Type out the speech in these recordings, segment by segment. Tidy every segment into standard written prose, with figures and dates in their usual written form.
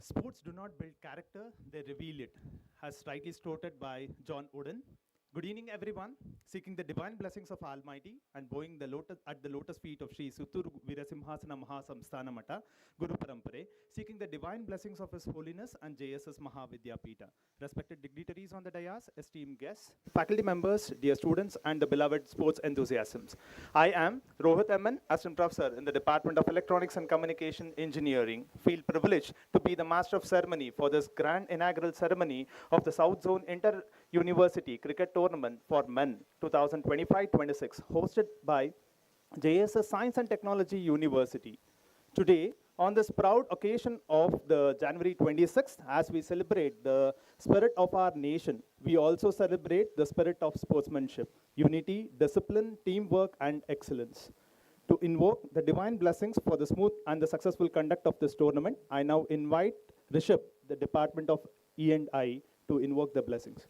Sports do not build character, they reveal it, as rightly stated by John Wooden. Good evening, everyone. Seeking the divine blessings of Almighty and bowing at the lotus feet of Sri Sutturu Virasimhasana Mahasamsthana Mata, Guru Parampare, seeking the divine blessings of His Holiness and JSS Mahavidyapita. Respected dignitaries on the dais, esteemed guests, faculty members, dear students, and the beloved sports enthusiasts. I am Rohit Eman, Assistant Professor in the Department of Electronics and Communication Engineering. Feel privileged to be the Master of Ceremony for this grand inaugural ceremony of the South Zone Inter-University Cricket Tournament for Men 2025-26, hosted by JSS Science and Technology University. Today, on this proud occasion of the January 26th, as we celebrate the spirit of our nation, we also celebrate the spirit of sportsmanship, unity, discipline, teamwork, and excellence. To invoke the divine blessings for the smooth and the successful conduct of this tournament, I now invite Rishabh, the Department of E&I, to invoke the blessings.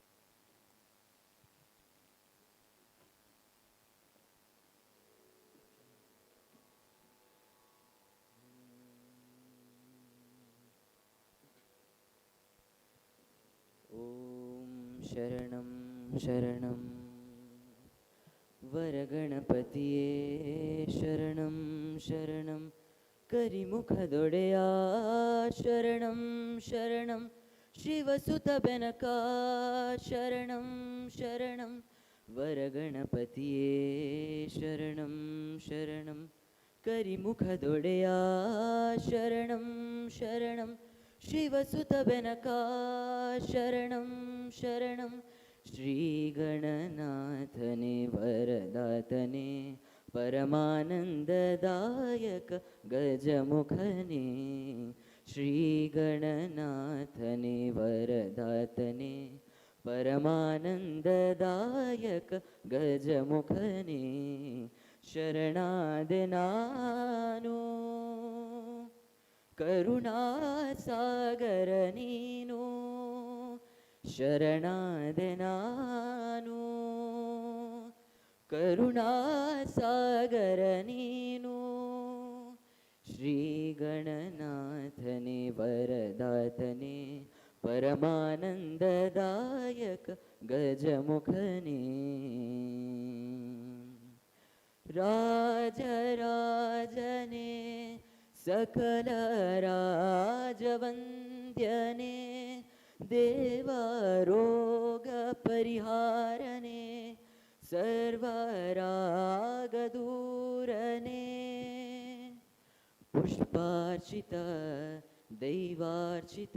ॐ शरणं शरणं वरगणपतिये शरणं शरणं करिमुखदೊಡೆಯ शरणं शरणं शिवसुतबೆನಕ शरणं शरणं वरगणपतिये शरणं शरणं करिमुखदೊಡೆಯ शरणं शरणं शिवसुतबೆನका शरणं शरणं श्रीगणनाथने वरदातने परमानन्ददायक गजमुखने श्रीगणनाथने वरदातने परमानन्ददायक गजमुखने शरणादिनानो ಕರುಣಾಸಾಗರ ನೀನು ಶರಣಾದೆ ನಾನು ಕರುಣಾಸಾಗರ ನೀನು ಶ್ರೀಗಣನಾಥನೆ ವರದಾತನೆ ಪರಮಾನಂದದಾಯಕ ಗಜಮುಖನೇ ರಾಜರಾಜನೇ सकल राजवन्द्यने देवरोग परिहारने सर्वरागदूरने पुष्पार्चित दैवार्चित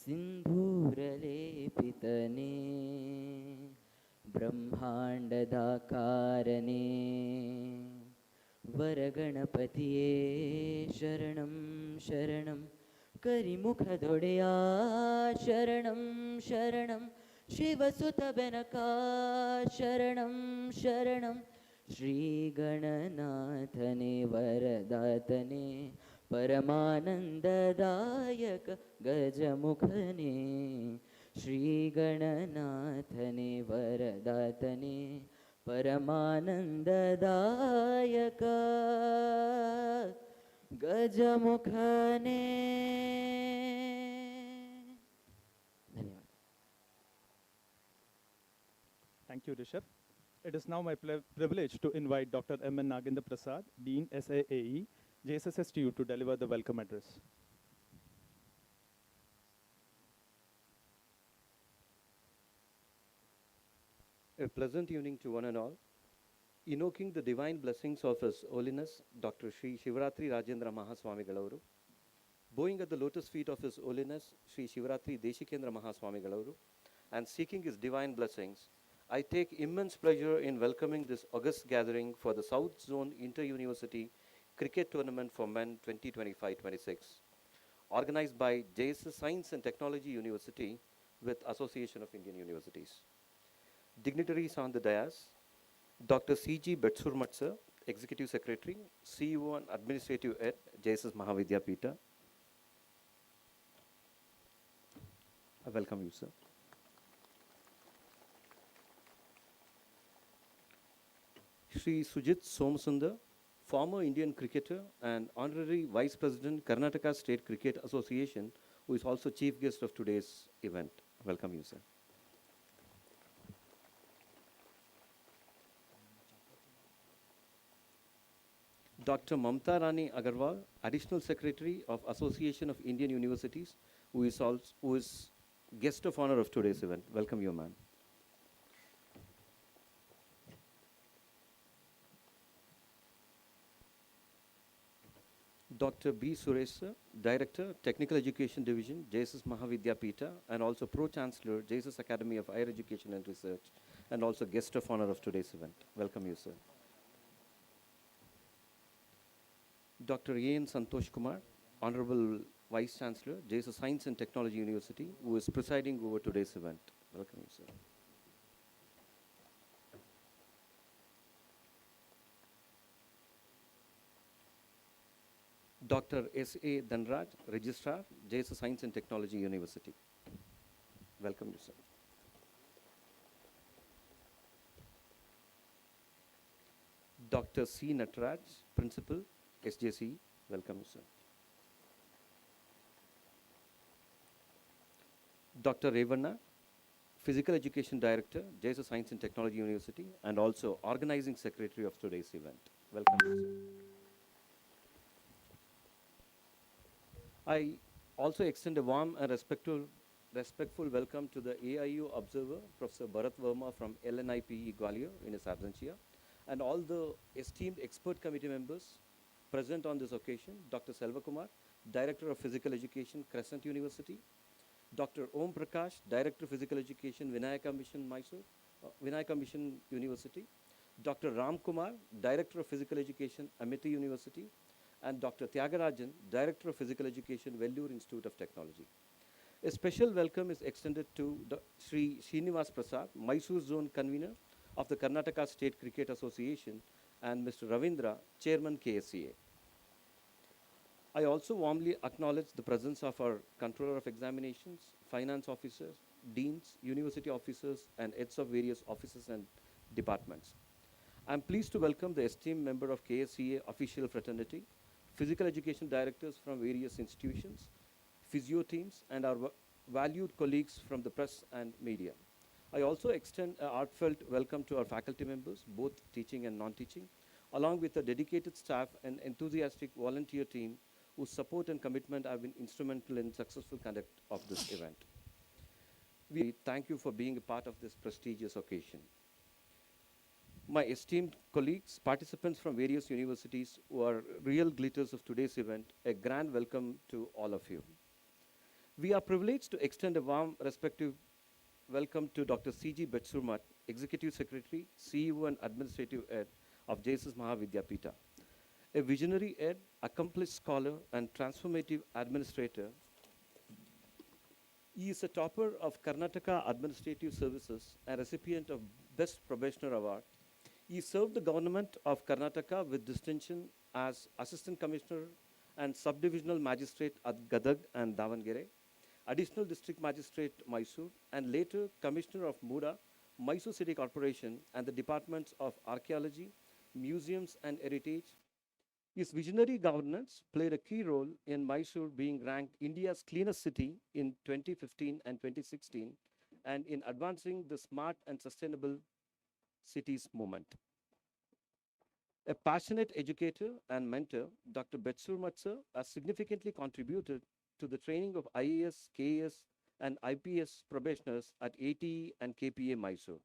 सिन्धूरलेपितने ब्रह्माण्डदाकारने वरगणपतिये शरणं शरणं करिमुखदೊಡೆಯ शरणं शरणं शिवसुतबೆನका शरणं शरणं श्रीगणनाथने वरदातने परमानन्ददायक गजमुखने श्रीगणनाथने वरदातने परमानन्ददायक गजमुखने धन्यवाद. Thank you, Rishabh. It is now my privilege to invite Dr. M.N. Nagendra Prasad, Dean SAAE, JSSSTU, to deliver the welcome address. A pleasant evening to one and all. Invoking the divine blessings of His Holiness Dr. Sri Shivaratri Rajendra Mahaswamigalauru, bowing at the lotus feet of His Holiness Sri Shivaratri Deshikendra Mahaswamigalauru, and seeking His divine blessings, I take immense pleasure in welcoming this august gathering for the South Zone Inter-University Cricket Tournament for Men 2025-26, organized by JSS Science and Technology University with Association of Indian Universities. Dignitaries on the dais, Dr. C.G. Betsurmat sir, Executive Secretary, CEO and Administrative Head, JSS Mahavidyapita. I welcome you, sir. Shri Sujit Somasundar, former Indian cricketer and Honorary Vice President, Karnataka State Cricket Association who is also chief guest of today's event. Welcome you, sir. Dr. Mamta Rani Agarwal, Additional Secretary of Association of Indian Universities, who is guest of honor of today's event. Welcome you, ma'am. Dr. B. Suresh, sir, Director, Technical Education Division, JSS Mahavidyapita, and also Pro-Chancellor, JSS Academy of Higher Education and Research, and also guest of honor of today's event. Welcome you, sir. Dr. A.N. Santosh Kumar, Honorable Vice Chancellor, JSS Science and Technology University, who is presiding over today's event. Welcome you, sir. Dr. S.A. Dhanraj, Registrar, JSS Science and Technology University. Welcome you, sir. Dr. C. Nataraj, Principal, SJC. Welcome you, sir. Dr. Revanna, Physical Education Director, JSS Science and Technology University, and also Organizing Secretary of today's event. Welcome you, sir. I also extend a warm and respectful welcome to the AIU observer, Professor Bharat Verma from LNIPE Gwalior in his absentia, and all the esteemed expert committee members present on this occasion, Dr. Selva Kumar, Director of Physical Education, Crescent University, Dr. Om Prakash, Director of Physical Education, Vinayaka Mission, Mysore, Vinayaka Mission University, Dr. Ram Kumar, Director of Physical Education, Amity University, and Dr. Tyagarajan, Director of Physical Education, Vellore Institute of Technology. A special welcome is extended to Sri Srinivas Prasad, Mysore Zone Convener of the Karnataka State Cricket Association, and Mr. Ravindra, Chairman KSCA. I also warmly acknowledge the presence of our Controller of Examinations, Finance Officers, Deans, University Officers, and heads of various offices and departments. I'm pleased to welcome the esteemed member of KSCA official fraternity, Physical Education Directors from various institutions, physio teams, and our valued colleagues from the press and media. I also extend a heartfelt welcome to our faculty members, both teaching and non-teaching, along with a dedicated staff and enthusiastic volunteer team whose support and commitment have been instrumental in successful conduct of this event. We thank you for being a part of this prestigious occasion. My esteemed colleagues, participants from various universities who are real glitters of today's event, a grand welcome to all of you. We are privileged to extend a warm, respectful welcome to Dr. C.G. Betsurmat, Executive Secretary, CEO and Administrative Head of JSS Mahavidyapita. A visionary head, accomplished scholar, and transformative administrator. He is a topper of Karnataka Administrative Services and recipient of Best Probationer Award. He served the government of Karnataka with distinction as Assistant Commissioner and Subdivisional Magistrate at Gadag and Davangere, Additional District Magistrate Mysore, and later Commissioner of Muda, Mysore City Corporation, and the Departments of Archaeology, Museums and Heritage. His visionary governance played a key role in Mysore being ranked India's cleanest city in 2015 and 2016, and in advancing the smart and sustainable cities movement. A passionate educator and mentor, Dr. Betsurmat sir has significantly contributed to the training of IAS, KAS, and IPS probationers at ATE and KPA Mysore.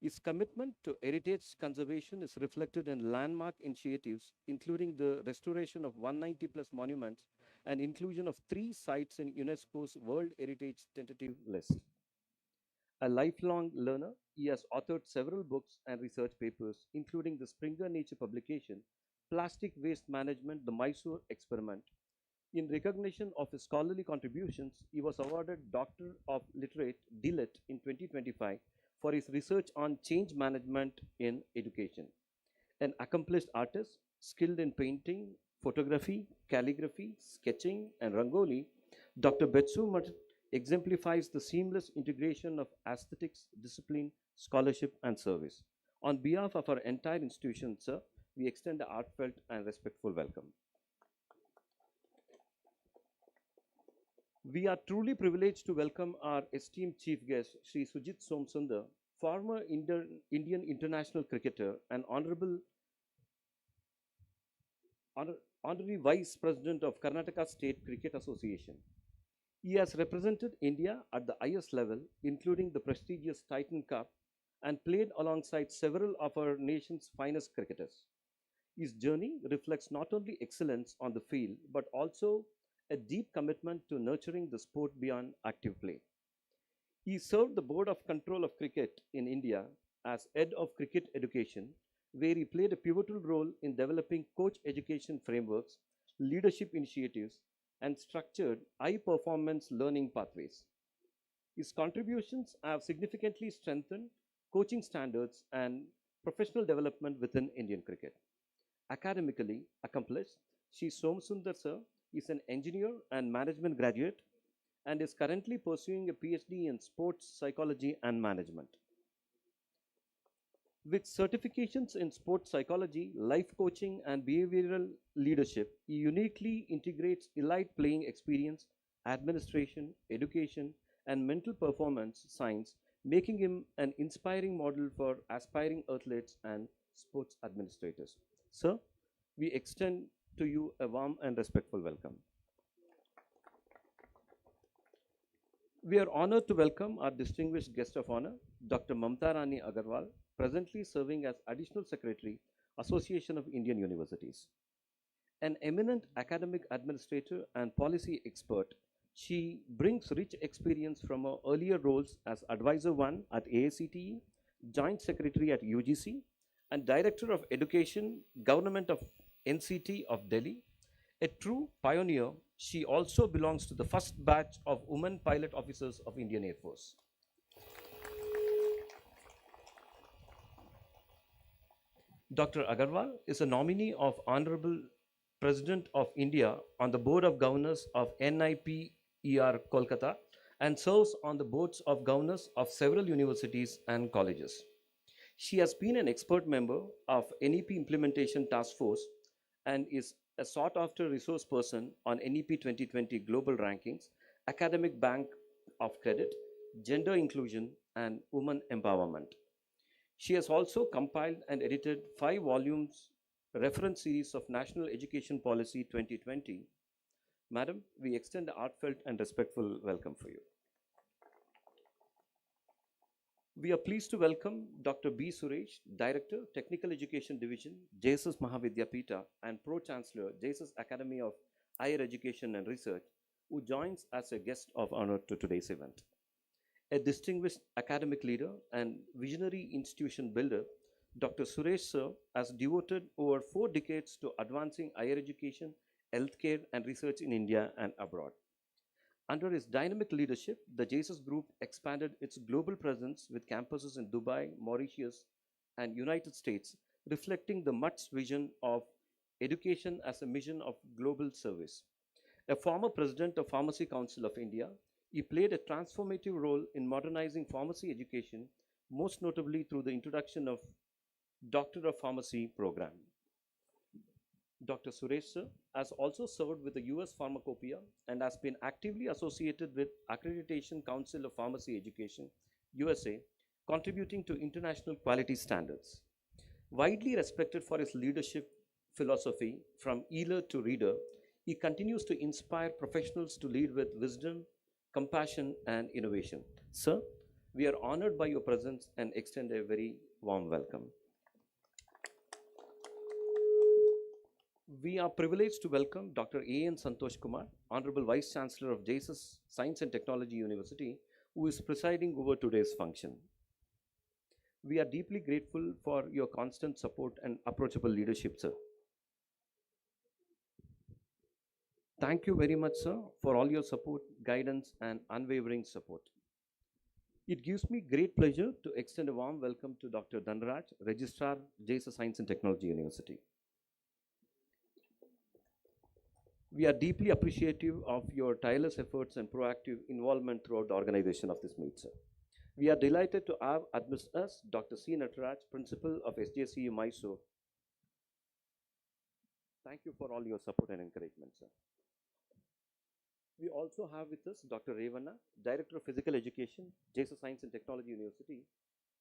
His commitment to heritage conservation is reflected in landmark initiatives, including the restoration of 190 plus monuments and inclusion of 3 sites in UNESCO's World Heritage Tentative List. A lifelong learner, he has authored several books and research papers, including the Springer Nature publication, Plastic Waste Management, the Mysore Experiment. In recognition of his scholarly contributions, he was awarded Doctor of Literate, DLIT, in 2025 for his research on change management in education. An accomplished artist, skilled in painting, photography, calligraphy, sketching, and rangoli, Dr. Betsurmat exemplifies the seamless integration of aesthetics, discipline, scholarship, and service. On behalf of our entire institution, sir, we extend a heartfelt and respectful welcome. We are truly privileged to welcome our esteemed chief guest, Sri Sujit Somsundar, former Indian international cricketer and honorary Vice President of Karnataka State Cricket Association. He has represented India at the highest level, including the prestigious Titan Cup, and played alongside several of our nation's finest cricketers. His journey reflects not only excellence on the field, but also a deep commitment to nurturing the sport beyond active play. He served the Board of Control of Cricket in India as head of cricket education, where he played a pivotal role in developing coach education frameworks, leadership initiatives, and structured high performance learning pathways. His contributions have significantly strengthened coaching standards and professional development within Indian cricket. Academically accomplished, Sri Somsundar sir is an engineer and management graduate and is currently pursuing a PhD in sports psychology and management. With certifications in sports psychology, life coaching, and behavioral leadership, he uniquely integrates elite playing experience, administration, education, and mental performance science, making him an inspiring model for aspiring athletes and sports administrators. Sir, we extend to you a warm and respectful welcome. We are honored to welcome our distinguished guest of honor, Dr. Mamta Rani Agarwal, presently serving as Additional Secretary, Association of Indian Universities. An eminent academic administrator and policy expert, she brings rich experience from her earlier roles as Advisor 1 at AICTE, Joint Secretary at UGC, and Director of Education, Government of NCT of Delhi. A true pioneer, she also belongs to the first batch of women pilot officers of Indian Air Force. Dr. Agarwal is a nominee of Honorable President of India on the Board of Governors of NIPER Kolkata and serves on the boards of governors of several universities and colleges. She has been an expert member of NEP Implementation Task Force and is a sought after resource person on NEP 2020 Global Rankings, Academic Bank of Credit, Gender Inclusion, and Women Empowerment. She has also compiled and edited 5 volumes reference series of National Education Policy 2020. Madam, we extend a heartfelt and respectful welcome for you. We are pleased to welcome Dr. B. Suresh, Director, Technical Education Division, JSS Mahavidyapita, and Pro-Chancellor, JSS Academy of Higher Education and Research, who joins as a guest of honor to today's event. A distinguished academic leader and visionary institution builder, Dr. Suresh sir has devoted over 4 decades to advancing higher education, healthcare, and research in India and abroad. Under his dynamic leadership, the JSS Group expanded its global presence with campuses in Dubai, Mauritius, and United States, reflecting the MUT's vision of education as a mission of global service. A former president of Pharmacy Council of India, he played a transformative role in modernizing pharmacy education, most notably through the introduction of Doctor of Pharmacy program. Dr. Suresh sir has also served with the US Pharmacopoeia and has been actively associated with Accreditation Council of Pharmacy Education, USA, contributing to international quality standards. Widely respected for his leadership philosophy, from healer to reader, he continues to inspire professionals to lead with wisdom, compassion, and innovation. Sir, we are honored by your presence and extend a very warm welcome. We are privileged to welcome Dr. A.N. Santosh Kumar, Honorable Vice Chancellor of JSS Science and Technology University, who is presiding over today's function. We are deeply grateful for your constant support and approachable leadership, sir. Thank you very much, sir, for all your support, guidance, and unwavering support. It gives me great pleasure to extend a warm welcome to Dr. Dhanraj, Registrar, JSS Science and Technology University. We are deeply appreciative of your tireless efforts and proactive involvement throughout the organization of this meet, sir. We are delighted to have amidst us Dr. C. Nataraj, Principal of SJCU Mysore. Thank you for all your support and encouragement, sir. We also have with us Dr. Revanna, Director of Physical Education, JSA Science and Technology University,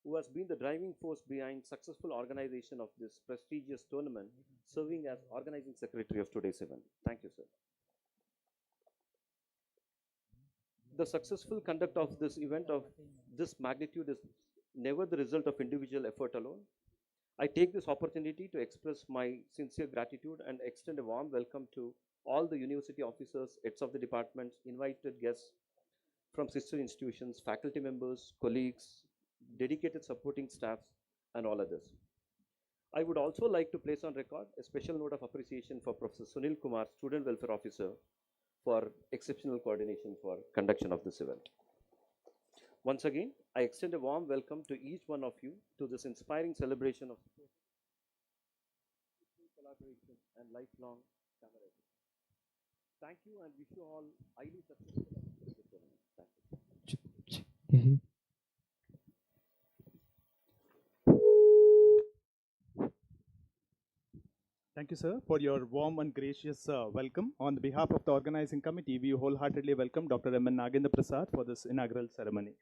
who has been the driving force behind successful organization of this prestigious tournament, serving as organizing secretary of today's event. Thank you, sir. The successful conduct of this event of this magnitude is never the result of individual effort alone. I take this opportunity to express my sincere gratitude and extend a warm welcome to all the university officers, heads of the departments, invited guests from sister institutions, faculty members, colleagues, dedicated supporting staffs, and all others. I would also like to place on record a special note of appreciation for Professor Sunil Kumar, Student Welfare Officer, for exceptional coordination for conduction of this event. Once again, I extend a warm welcome to each one of you to this inspiring celebration of collaboration and lifelong camaraderie. Thank you and wish you all highly successful and fruitful tournament. Thank you. Thank you, sir, for your warm and gracious welcome. On behalf of the organizing committee, we wholeheartedly welcome Dr. M. N. Nagendra Prasad for this inaugural ceremony.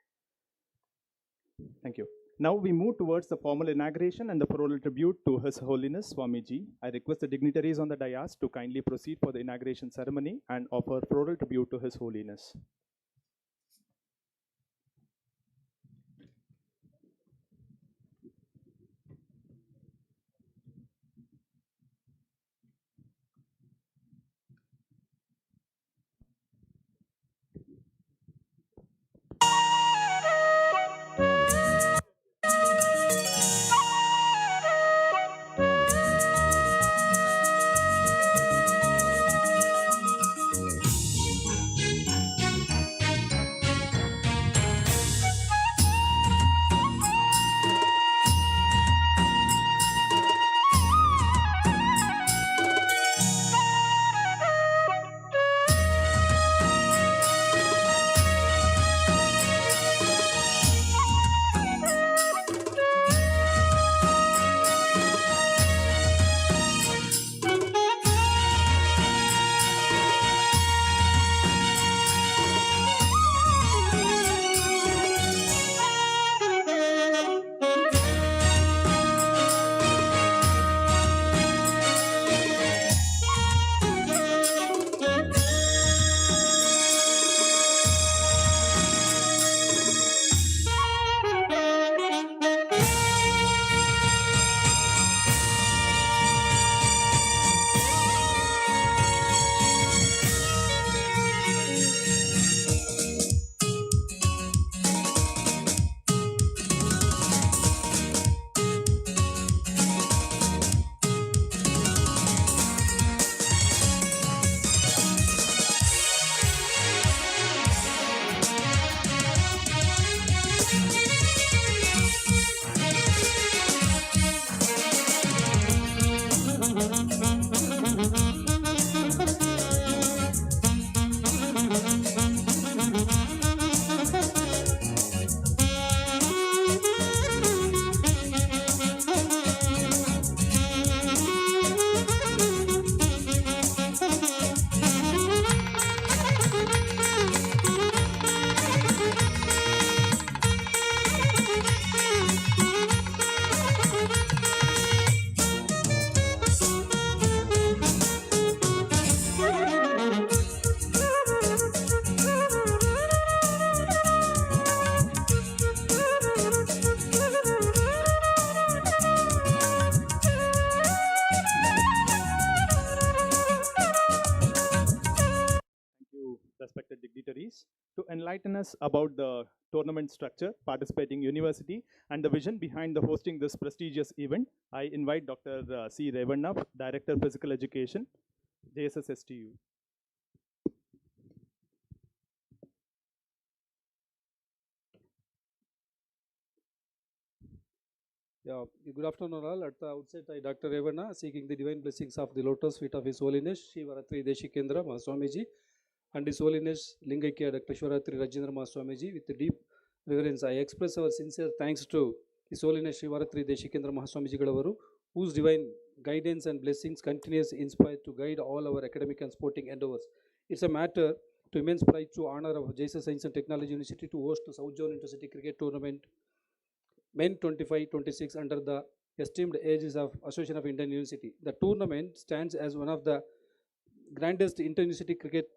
Thank you. Now we move towards the formal inauguration and the floral tribute to His Holiness Swamiji. I request the dignitaries on the dais to kindly proceed for the inauguration ceremony and offer floral tribute to His Holiness. Respected dignitaries, to enlighten us about the tournament structure, participating university, and the vision behind the hosting this prestigious event, I invite Dr. C. Revanna, Director Physical Education, JSSSTU. Yeah, good afternoon all. At the outset, I, Dr. Revanna, seeking the divine blessings of the lotus feet of His Holiness Shri Varatri Deshikendra Mahaswamiji and His Holiness Lingaikia Dr. Shivaratri Rajendra Mahaswamiji. With deep reverence, I express our sincere thanks to His Holiness Shri Varatri Deshikendra Mahaswamiji Galavaru, whose divine guidance and blessings continues inspired to guide all our academic and sporting endeavors. It's a matter to immense pride to honor of JSS Science and Technology University to host the South Zone Intercity Cricket Tournament Men 25-26 under the esteemed aegis of Association of Indian University. The tournament stands as one of the grandest inter-university cricket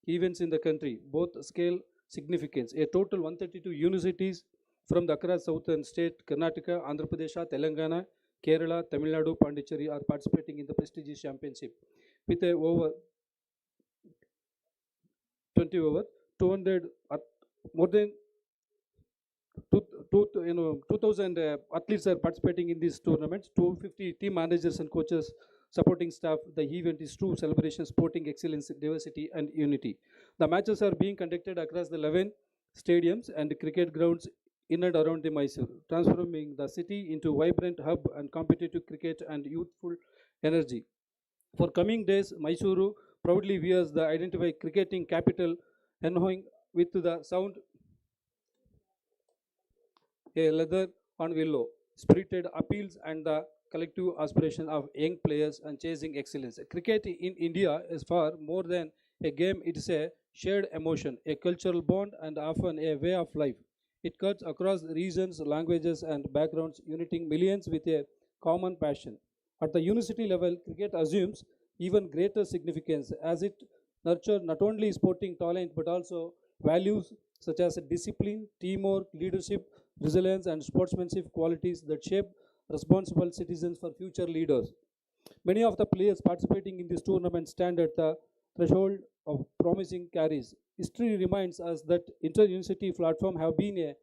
events in the country, both scale significance. A total 132 universities from the across southern state, Karnataka, Andhra Pradesh, Telangana, Kerala, Tamil Nadu, Pondicherry are participating in the prestigious championship with a over 20 over 200 more than 2,000 athletes are participating in these tournaments. 250 team managers and coaches, supporting staff. The event is true celebration, sporting excellence, diversity, and unity. The matches are being conducted across the 11 stadiums and cricket grounds in and around the Mysore, transforming the city into vibrant hub and competitive cricket and youthful energy. For coming days, Mysuru proudly wears the identified cricketing capital, enjoying with the sound a leather on willow, spirited appeals and the collective aspiration of young players and chasing excellence. Cricket in India is far more than a game, it is a shared emotion, a cultural bond, and often a way of life. It cuts across regions, languages, and backgrounds, uniting millions with a common passion. At the university level, cricket assumes even greater significance as it nurtures not only sporting talent but also values such as discipline, teamwork, leadership, resilience, and sportsmanship qualities that shape responsible citizens for future leaders. Many of the players participating in this tournament stand at the threshold of promising carries. History reminds us that inter-university platforms have been a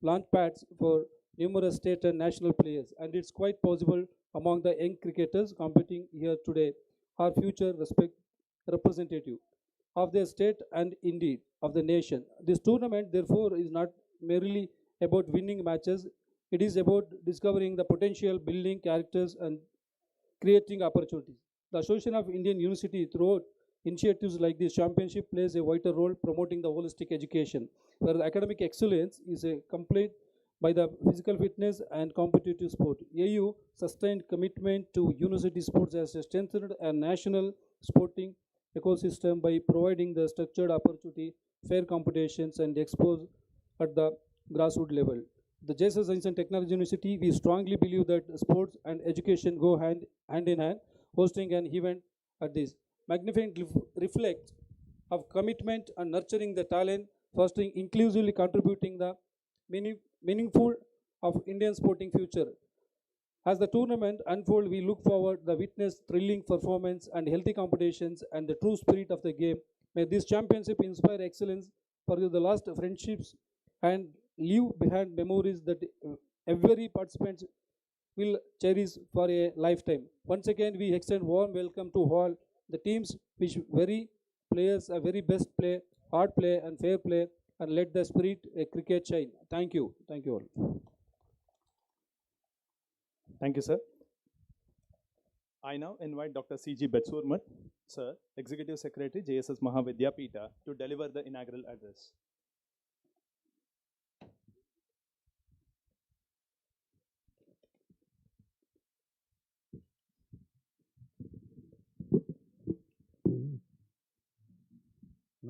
launchpads for numerous state and national players, and it's quite possible among the young cricketers competing here today are future representative of their state and indeed of the nation. This tournament, therefore, is not merely about winning matches, it is about discovering the potential, building characters, and creating opportunities. The Association of Indian University, throughout initiatives like this championship, plays a vital role promoting the holistic education, where the academic excellence is a complete by the physical fitness and competitive sport. AU sustained commitment to university sports has strengthened a national sporting ecosystem by providing the structured opportunity, fair competitions, and expose at the grassroots level. The JSS Science and Technology University, we strongly believe that sports and education go hand in hand. Hosting an event at this magnificent reflect of commitment and nurturing the talent, fostering inclusively contributing the meaningful of Indian sporting future. As the tournament unfolds, we look forward to witness thrilling performance and healthy competitions and the true spirit of the game. May this championship inspire excellence for the lost friendships and leave behind memories that every participant will cherish for a lifetime. Once again, we extend warm welcome to all the teams which very players are very best play, hard play and fair play, and let the spirit cricket shine. Thank you. Thank you all. Thank you, sir. I now invite Dr. C.G. Betsurmat, sir, Executive Secretary, JSS Mahavidyapita, to deliver the inaugural address.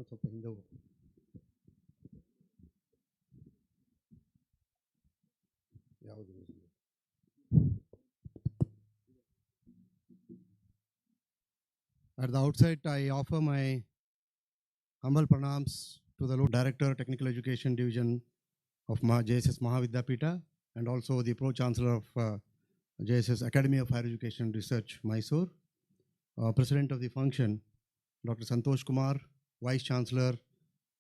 ಸ್ವಲ್ಪ ಹಿಂದೆ ಹೋಗು. ಯಾವುದು? At the outset, I offer my humble pranams to the Director, Technical Education Division of JSS Mahavidyapita and also the Pro-Chancellor of JSS Academy of Higher Education and Research, Mysore, President of the function, Dr. Santosh Kumar, Vice Chancellor,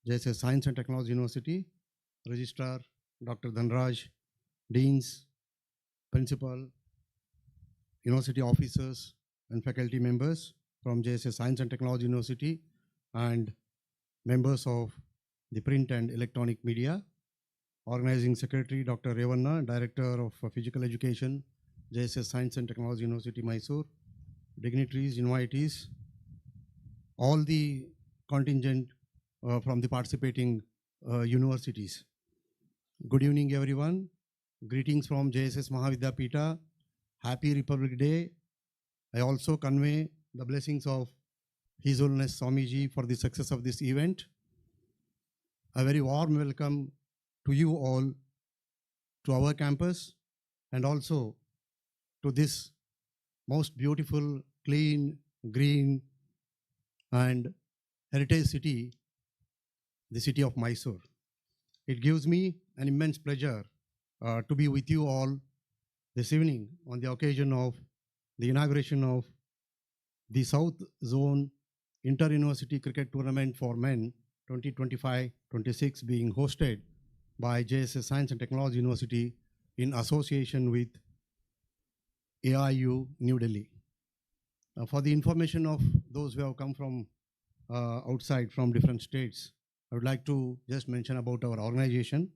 JSS Science and Technology University, Registrar, Dr. Dhanraj, Deans, Principal, University officers and faculty members from JSS Science and Technology University, and members of the print and electronic media, Organizing Secretary Dr. Revanna, Director of Physical Education, JSS Science and Technology University, Mysore, dignitaries, invitees, all the contingent from the participating universities. Good evening, everyone. Greetings from JSS Mahavidyapita. Happy Republic Day. I also convey the blessings of His Holiness Swamiji for the success of this event. a very warm welcome to you all to our campus and also to this most beautiful, clean, green, and heritage city, the city of Mysore. It gives me an immense pleasure to be with you all this evening on the occasion of the inauguration of the South Zone Inter-University Cricket Tournament for Men 2025-26 being hosted by JSS Science and Technology University in association with AIU New Delhi. For the information of those who have come from outside from different states, I would like to just mention about our organization.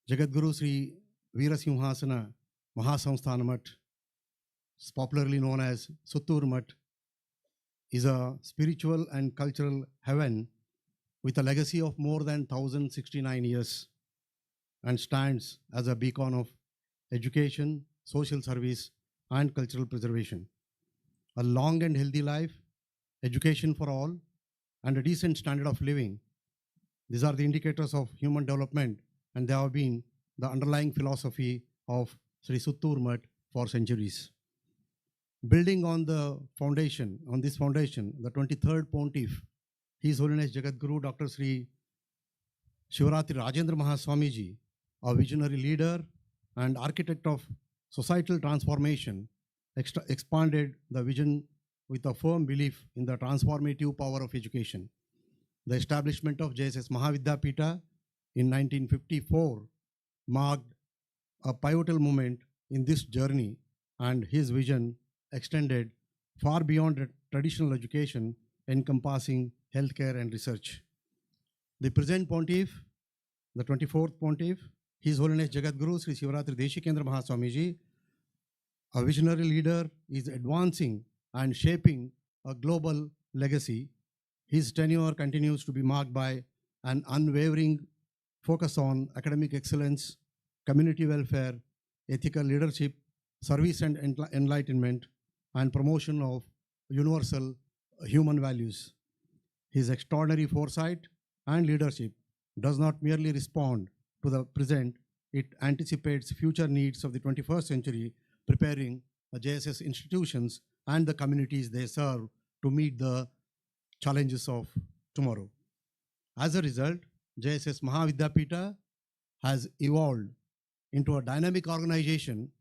Jagadguru Sri Veerasimhasana Mahasamsthana Math, popularly known as Suttur Math, is a spiritual and cultural heaven with a legacy of more than 1069 years and stands as a beacon of education, social service, and cultural preservation. A long and healthy life, education for all, and a decent standard of living. These are the indicators of human development, and they have been the underlying philosophy of Sri Suttur Math for centuries. Building on the foundation, on this foundation, the 23rd Pontiff, His Holiness Jagadguru Dr. Sri Shivaratri Rajendra Mahaswamiji, a visionary leader and architect of societal transformation, expanded the vision with a firm belief in the transformative power of education. The establishment of JSS Mahavidyapita in 1954 marked a pivotal moment in this journey, and his vision extended far beyond traditional education, encompassing healthcare and research. The present Pontiff, the 24th Pontiff, His Holiness Jagadguru Sri Shivaratri Deshikendra Mahaswamiji, a visionary leader, is advancing and shaping a global legacy. His tenure continues to be marked by an unwavering focus on academic excellence, community welfare, ethical leadership, service and enlightenment, and promotion of universal human values. His extraordinary foresight and leadership does not merely respond to the present, it anticipates future needs of the 21st century, preparing the JSS institutions and the communities they serve to meet the challenges of tomorrow. As a result, JSS Mahavidyapita has evolved into a dynamic organization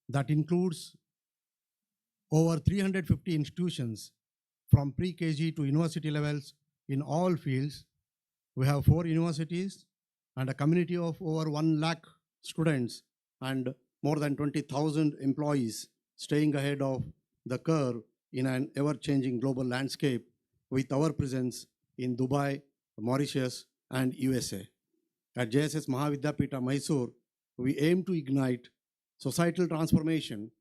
that includes over 350 institutions from pre-KG to university levels in all fields. We have 4 universities and a community of over 1 lakh students and more than 20,000 employees staying ahead of the curve in an ever-changing global landscape with our presence in Dubai, Mauritius, and USA. At JSS Mahavidyapita Mysore, we aim to ignite societal transformation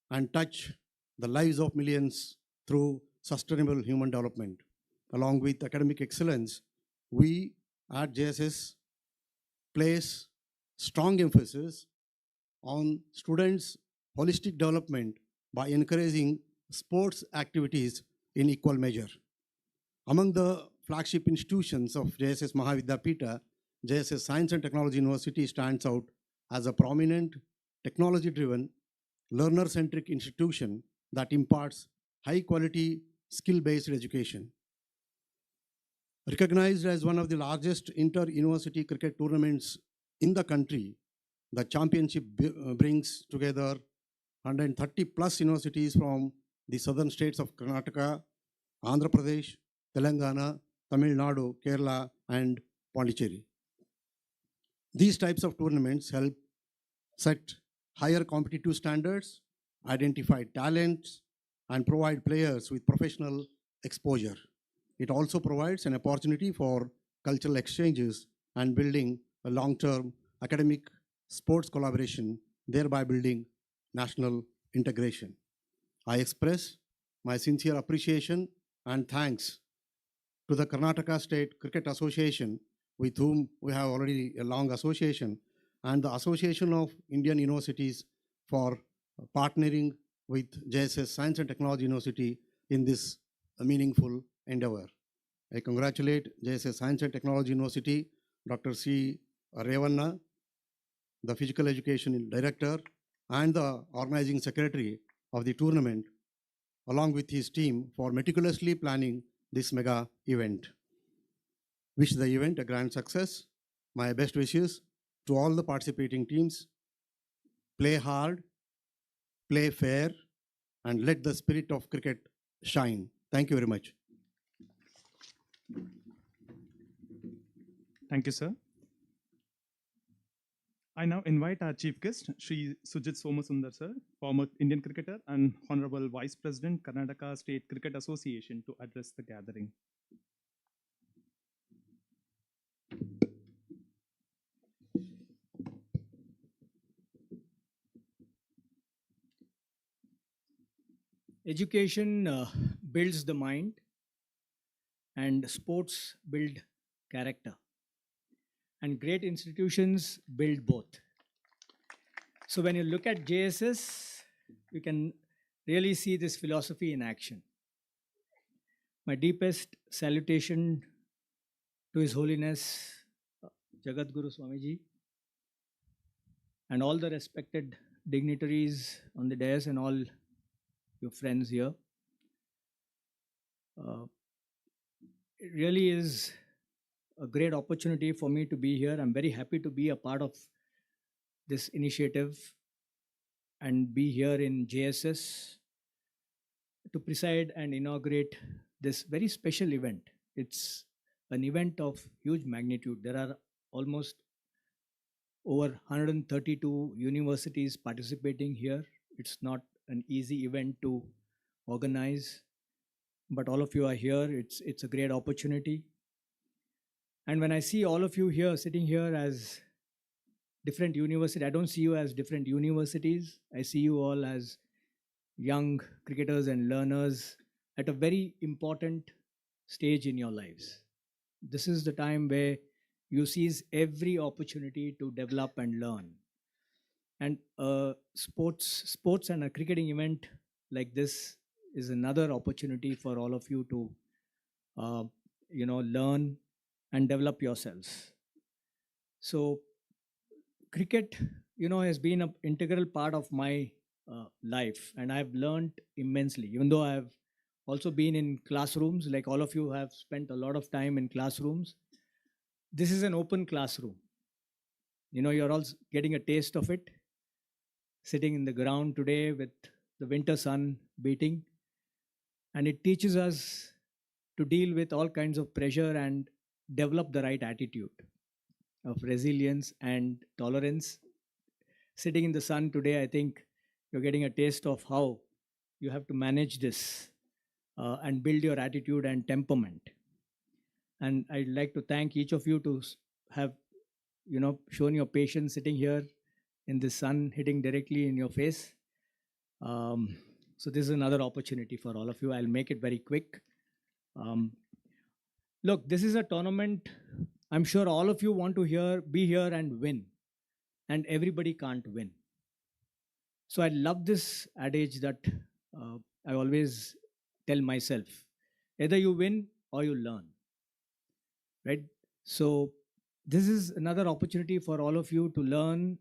and touch the lives of millions through sustainable human development. Along with academic excellence, we at JSS place strong emphasis on students' holistic development by encouraging sports activities in equal measure. Among the flagship institutions of JSS Mahavidyapita, JSS Science and Technology University stands out as a prominent, technology-driven, learner-centric institution that imparts high-quality, skill-based education. Recognized as one of the largest inter-university cricket tournaments in the country, the championship brings together 130 plus universities from the southern states of Karnataka, Andhra Pradesh, Telangana, Tamil Nadu, Kerala, and Pondicherry. These types of tournaments help set higher competitive standards, identify talents, and provide players with professional exposure. It also provides an opportunity for cultural exchanges and building a long-term academic sports collaboration, thereby building national integration. I express my sincere appreciation and thanks to the Karnataka State Cricket Association, with whom we have already a long association, and the Association of Indian Universities for partnering with JSS Science and Technology University in this meaningful endeavor. I congratulate JSS Science and Technology University Dr. C. Revanna, the Physical Education Director, and the Organizing Secretary of the tournament, along with his team, for meticulously planning this mega event. Wish the event a grand success. My best wishes to all the participating teams. Play hard, play fair, and let the spirit of cricket shine. Thank you very much. Thank you, sir. I now invite our chief guest, Shri Sujit Somasundar, sir, former Indian cricketer and Honorable Vice President, Karnataka State Cricket Association, to address the gathering. Education builds the mind and sports build character. And great institutions build both. So when you look at JSS, you can really see this philosophy in action. My deepest salutation to His Holiness Jagat Guru Swamiji and all the respected dignitaries on the dais and all your friends here. It really is a great opportunity for me to be here. I'm very happy to be a part of this initiative and be here in JSS to preside and inaugurate this very special event. It's an event of huge magnitude. There are almost over 132 universities participating here. It's not an easy event to organize, but all of you are here. It's a great opportunity. And when I see all of you here, sitting here as different universities, I don't see you as different universities. I see you all as young cricketers and learners at a very important stage in your lives. This is the time where you seize every opportunity to develop and learn. And sports and a cricketing event like this is another opportunity for all of you to, learn and develop yourselves. So cricket, has been an integral part of my life, and I've learned immensely, even though I've also been in classrooms, like all of you have spent a lot of time in classrooms. This is an open classroom. You're all getting a taste of it, sitting in the ground today with the winter sun beating. And it teaches us to deal with all kinds of pressure and develop the right attitude of resilience and tolerance. Sitting in the sun today, I think you're getting a taste of how you have to manage this and build your attitude and temperament. And I'd like to thank each of you to have, shown your patience sitting here in the sun hitting directly in your face. So this is another opportunity for all of you. I'll make it very quick. Look, this is a tournament. I'm sure all of you want to be here and win. And everybody can't win. So I love this adage that I always tell myself. Either you win or you learn. Right? So this is another opportunity for all of you to learn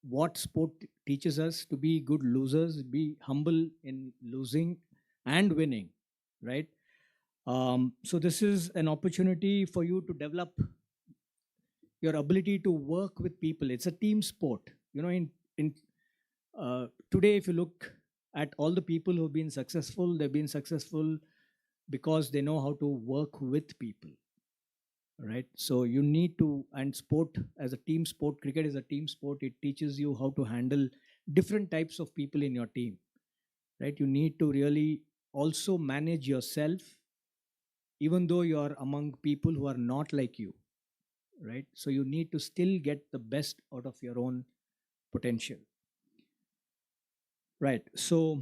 what sport teaches us, to be good losers, be humble in losing and winning, right? So this is an opportunity for you to develop your ability to work with people. It's a team sport. Today, if you look at all the people who've been successful, they've been successful because they know how to work with people. Right, so you need to, and sport as a team sport, cricket is a team sport. It teaches you how to handle different types of people in your team. Right, you need to really also manage yourself, even though you are among people who are not like you. Right, so you need to still get the best out of your own potential. Right, so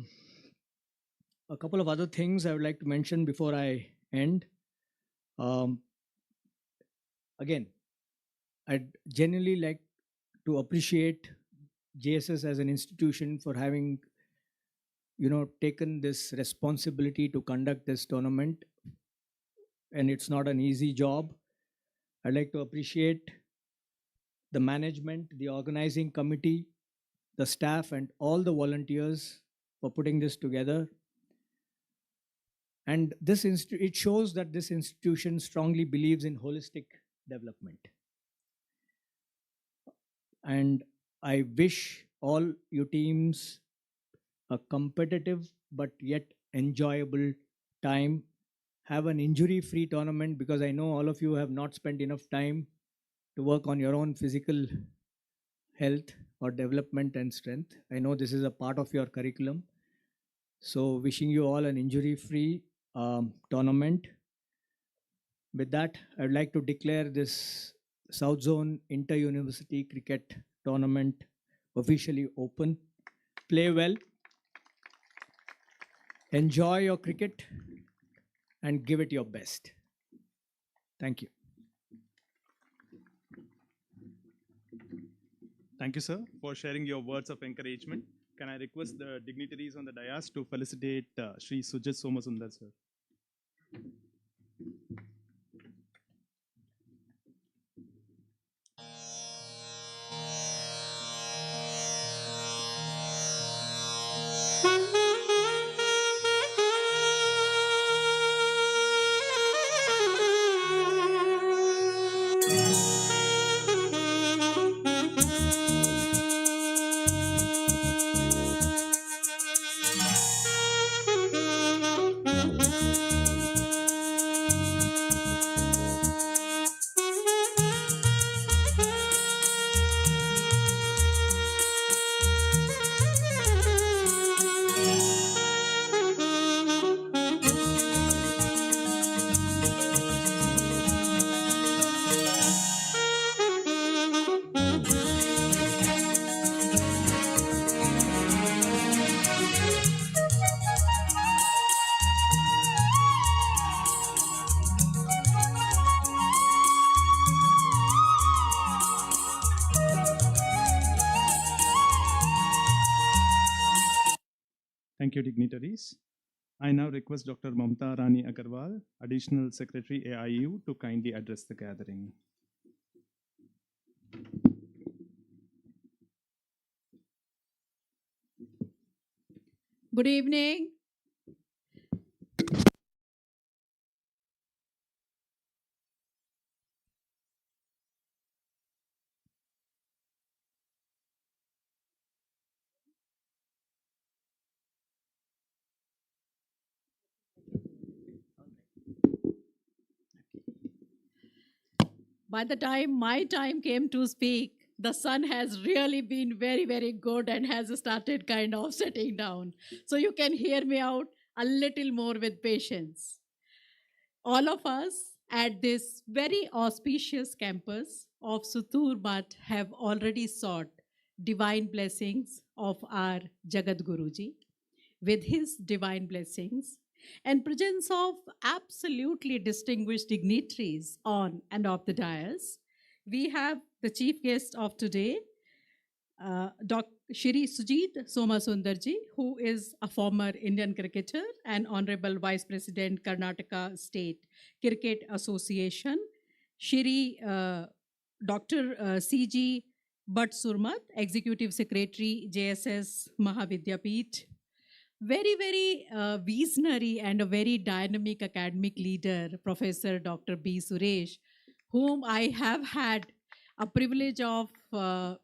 a couple of other things I would like to mention before I end. Again, I'd genuinely like to appreciate JSS as an institution for having, taken this responsibility to conduct this tournament. And it's not an easy job. I'd like to appreciate the management, the organizing committee, the staff, and all the volunteers for putting this together. And it shows that this institution strongly believes in holistic development. And I wish all you teams a competitive but yet enjoyable time. Have an injury-free tournament, because I know all of you have not spent enough time to work on your own physical health or development and strength. I know this is a part of your curriculum. So wishing you all an injury-free tournament. With that, I'd like to declare this South Zone Inter-University Cricket Tournament officially open. Play well, enjoy your cricket, and give it your best. Thank you. Thank you, sir, for sharing your words of encouragement. Can I request the dignitaries on the dais to felicitate Sri Sujit Somasundar, sir? Thank you, dignitaries. I now request Dr. Mamta Rani Agarwal, Additional Secretary AIU, to kindly address the gathering. Good evening. By the time my time came to speak, the sun has really been very, very good and has started kind of setting down. So you can hear me out a little more with patience. All of us at this very auspicious campus of Sutur Bhat have already sought divine blessings of our Jagat Guruji. With his divine blessings and presence of absolutely distinguished dignitaries on and off the dais, we have the chief guest of today, Dr. Shri Sujit Somasundarji, who is a former Indian cricketer and Honorable Vice President, Karnataka State Cricket Association, Shri Dr. C.G. Bhatt Surmat, Executive Secretary, JSS Mahavidyapeeth, very, very visionary and a very dynamic academic leader, Professor Dr. B. Suresh, whom I have had a privilege of, working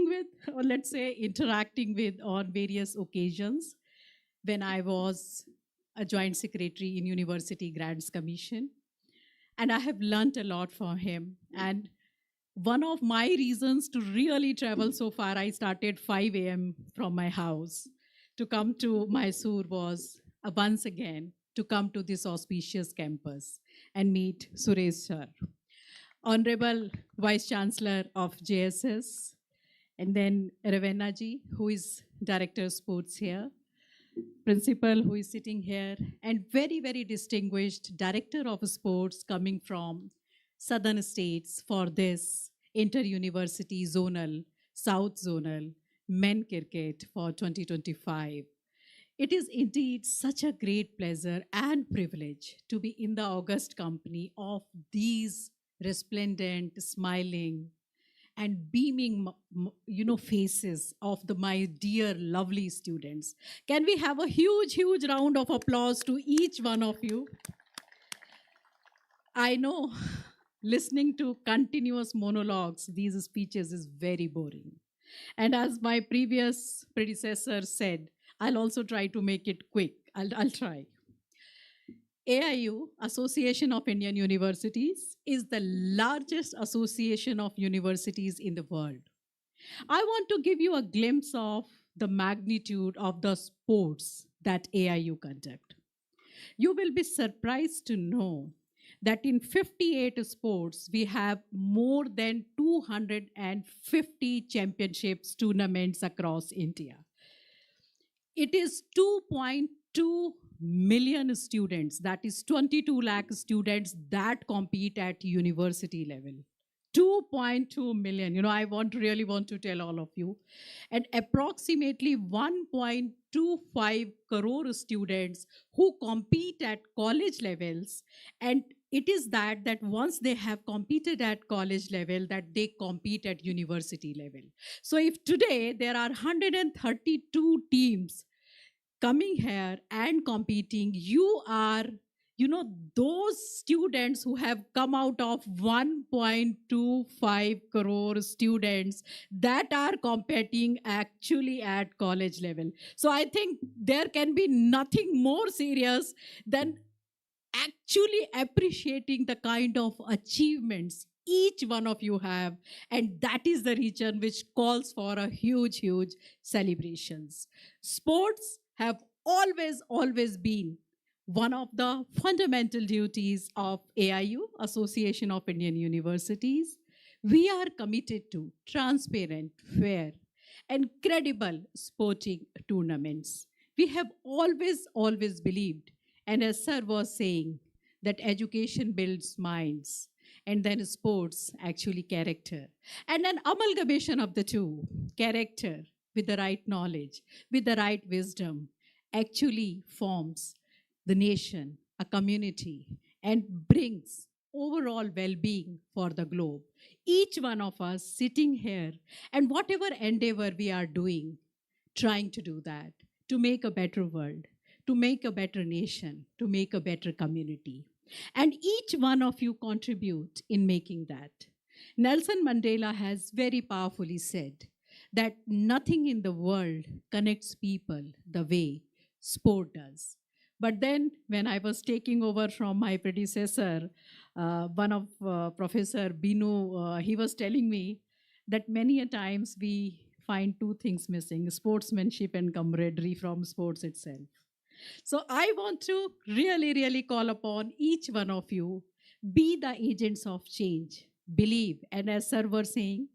with, or let's say interacting with on various occasions when I was a joint secretary in University Grants Commission. And I have learnt a lot from him. And one of my reasons to really travel so far, I started 5 a.m. from my house to come to Mysore was once again to come to this auspicious campus and meet Suresh sir, Honorable Vice Chancellor of JSS, and then Ravenna ji, who is Director of Sports here, Principal who is sitting here, and very, very distinguished Director of Sports coming from Southern States for this inter-university zonal, South Zonal men cricket for 2025. It is indeed such a great pleasure and privilege to be in the august company of these resplendent, smiling, and beaming, faces of my dear, lovely students. Can we have a huge, huge round of applause to each one of you? I know listening to continuous monologues, these speeches is very boring. And as my previous predecessor said, I'll also try to make it quick. I'll try. AIU, Association of Indian Universities, is the largest association of universities in the world. I want to give you a glimpse of the magnitude of the sports that AIU conduct. You will be surprised to know that in 58 sports, we have more than 250 championships tournaments across India. It is 2.2 million students, that is 22 lakh students that compete at university level. 2.2 million, I really want to tell all of you. And approximately 1.25 crore students who compete at college levels. And it is that once they have competed at college level, that they compete at university level. So if today there are 132 teams coming here and competing, you are those students who have come out of 1.25 crore students that are competing actually at college level. So I think there can be nothing more serious than actually appreciating the kind of achievements each one of you have, and that is the region which calls for a huge, huge celebrations. Sports have always been one of the fundamental duties of AIU, Association of Indian Universities. We are committed to transparent, fair, and credible sporting tournaments. We have always believed, and as Sir was saying, that education builds minds, and then sports actually character. And an amalgamation of the two, character with the right knowledge, with the right wisdom, actually forms the nation, a community, and brings overall well-being for the globe. Each one of us sitting here, and whatever endeavor we are doing, trying to do that, to make a better world, to make a better nation, to make a better community. And each one of you contribute in making that. Nelson Mandela has very powerfully said that nothing in the world connects people the way sport does. But then when I was taking over from my predecessor, one of Professor Binu, he was telling me that many a times we find two things missing: sportsmanship and camaraderie from sports itself. So I want to really call upon each one of you, be the agents of change, believe. And as Sir was saying,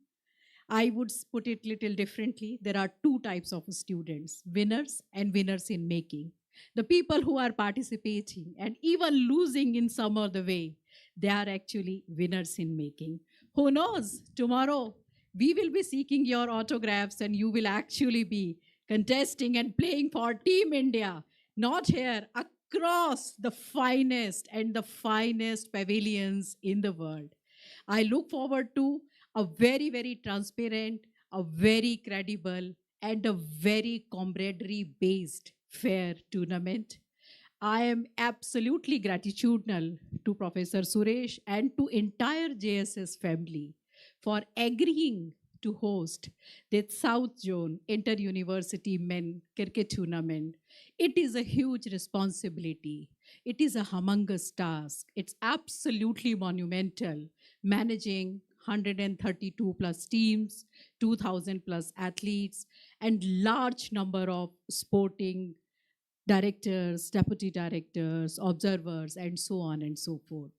I would put it little differently. There are two types of students: winners and winners in making. The people who are participating and even losing in some other way, they are actually winners in making. Who knows, tomorrow we will be seeking your autographs and you will actually be contesting and playing for Team India, not here, across the finest and the finest pavilions in the world. I look forward to a very transparent, a very credible, and a very camaraderie-based fair tournament. I am absolutely gratitudinal to Professor Suresh and to entire JSS family for agreeing to host the South Zone Inter-University Men Cricket Tournament. It is a huge responsibility. It is a humongous task. It's absolutely monumental, managing 132 plus teams, 2,000 plus athletes, and large number of sporting directors, deputy directors, observers, and so on and so forth.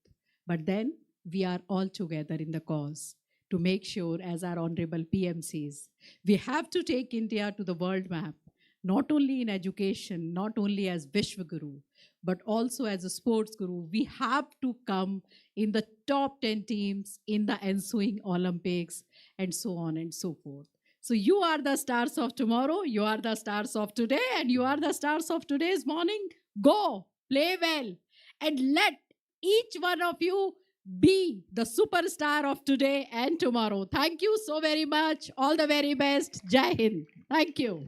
But then we are all together in the cause to make sure, as our Honorable PM says, we have to take India to the world map, not only in education, not only as Vishwaguru, but also as a sports guru. We have to come in the top 10 teams in the ensuing Olympics, and so on and so forth. So you are the stars of tomorrow, you are the stars of today, and you are the stars of today's morning. Go, play well, and let each one of you be the superstar of today and tomorrow. Thank you so very much. All the very best. Jai Hind. Thank you.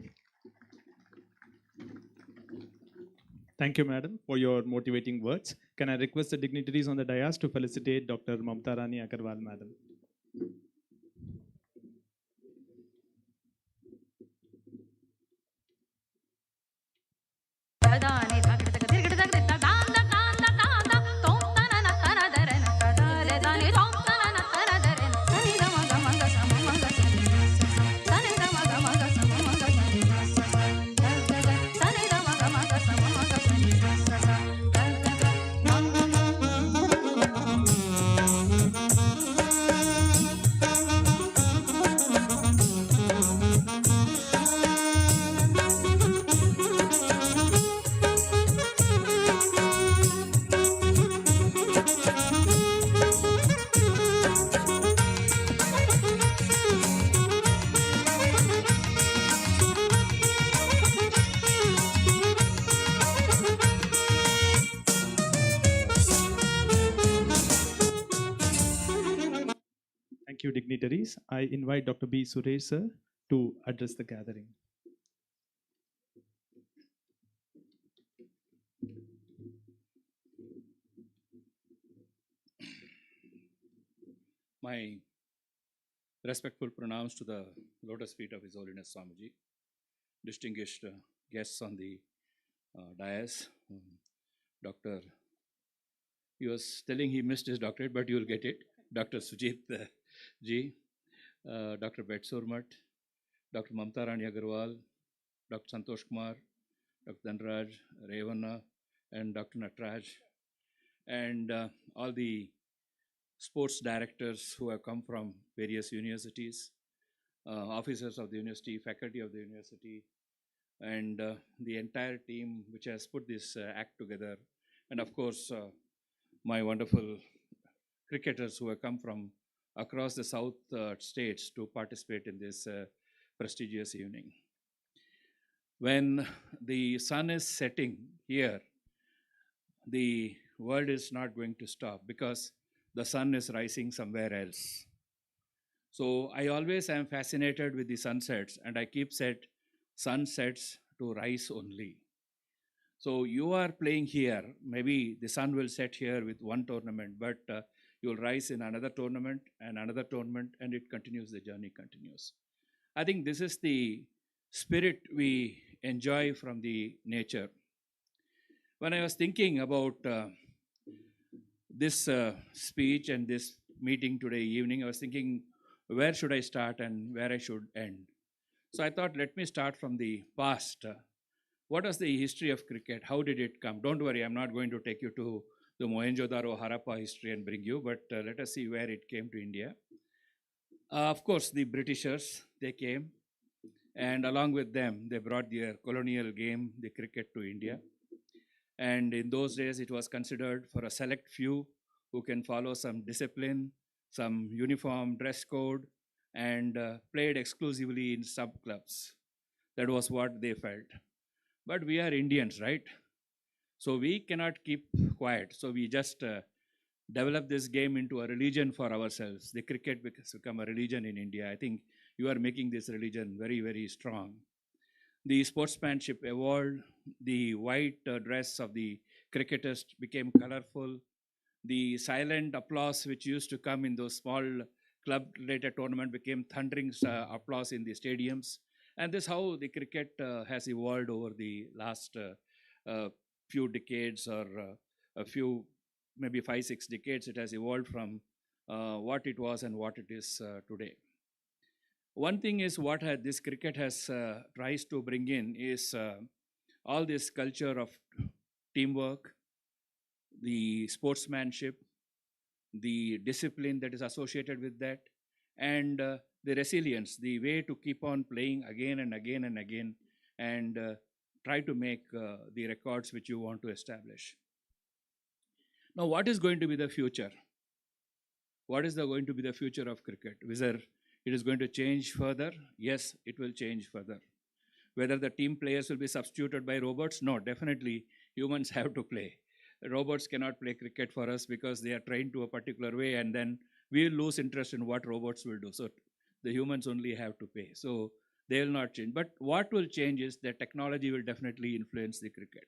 Thank you, madam, for your motivating words. Can I request the dignitaries on the dais to felicitate Dr. Mamta Rani Agarwal, madam? Thank you, dignitaries. I invite Dr. B. Suresh sir to address the gathering. My respectful pranams to the lotus feet of His Holiness Swamiji, distinguished guests on the dais. Dr. He was telling he missed his doctorate, but you will get it. Dr. Sujit Ji, Dr. Bet Surmat, Dr. Mamta Rani Agarwal, Dr. Santosh Kumar, Dr. Dhanraj, Revanna, and Dr. Natraj, and all the sports directors who have come from various universities, officers of the university, faculty of the university, and the entire team which has put this act together, and of course, my wonderful cricketers who have come from across the south states to participate in this prestigious evening. When the sun is setting here, the world is not going to stop because the sun is rising somewhere else. So I always am fascinated with the sunsets, and I keep said sunsets to rise only. So you are playing here, maybe the sun will set here with one tournament, but you will rise in another tournament, and it continues, the journey continues. I think this is the spirit we enjoy from the nature. When I was thinking about this speech and this meeting today evening, I was thinking, where should I start and where I should end? So I thought, let me start from the past. What was the history of cricket? How did it come? Don't worry, I'm not going to take you to the Mohenjo-daro Harappa history and bring you, but let us see where it came to India. Of course, the Britishers, they came, and along with them, they brought their colonial game, the cricket, to India. And in those days, it was considered for a select few who can follow some discipline, some uniform dress code, and played exclusively in sub-clubs. That was what they felt. But we are Indians, right? So we cannot keep quiet. So we just develop this game into a religion for ourselves. The cricket has become a religion in India. I think you are making this religion very, very strong. The sportsmanship evolved. The white dress of the cricketers became colorful. The silent applause which used to come in those small club-related tournaments became thundering applause in the stadiums. And this is how the cricket has evolved over the last few decades, or a few, maybe 5-6 decades. It has evolved from what it was and what it is today. One thing is what this cricket has tries to bring in is all this culture of teamwork, the sportsmanship, the discipline that is associated with that, and the resilience, the way to keep on playing again and again and again, and try to make the records which you want to establish. Now, what is going to be the future? What is going to be the future of cricket? Whether it is going to change further. Yes, it will change further. Whether the team players will be substituted by robots? No, definitely humans have to play. Robots cannot play cricket for us because they are trained to a particular way, and then we will lose interest in what robots will do. So the humans only have to pay. So they will not change. But what will change is that technology will definitely influence the cricket.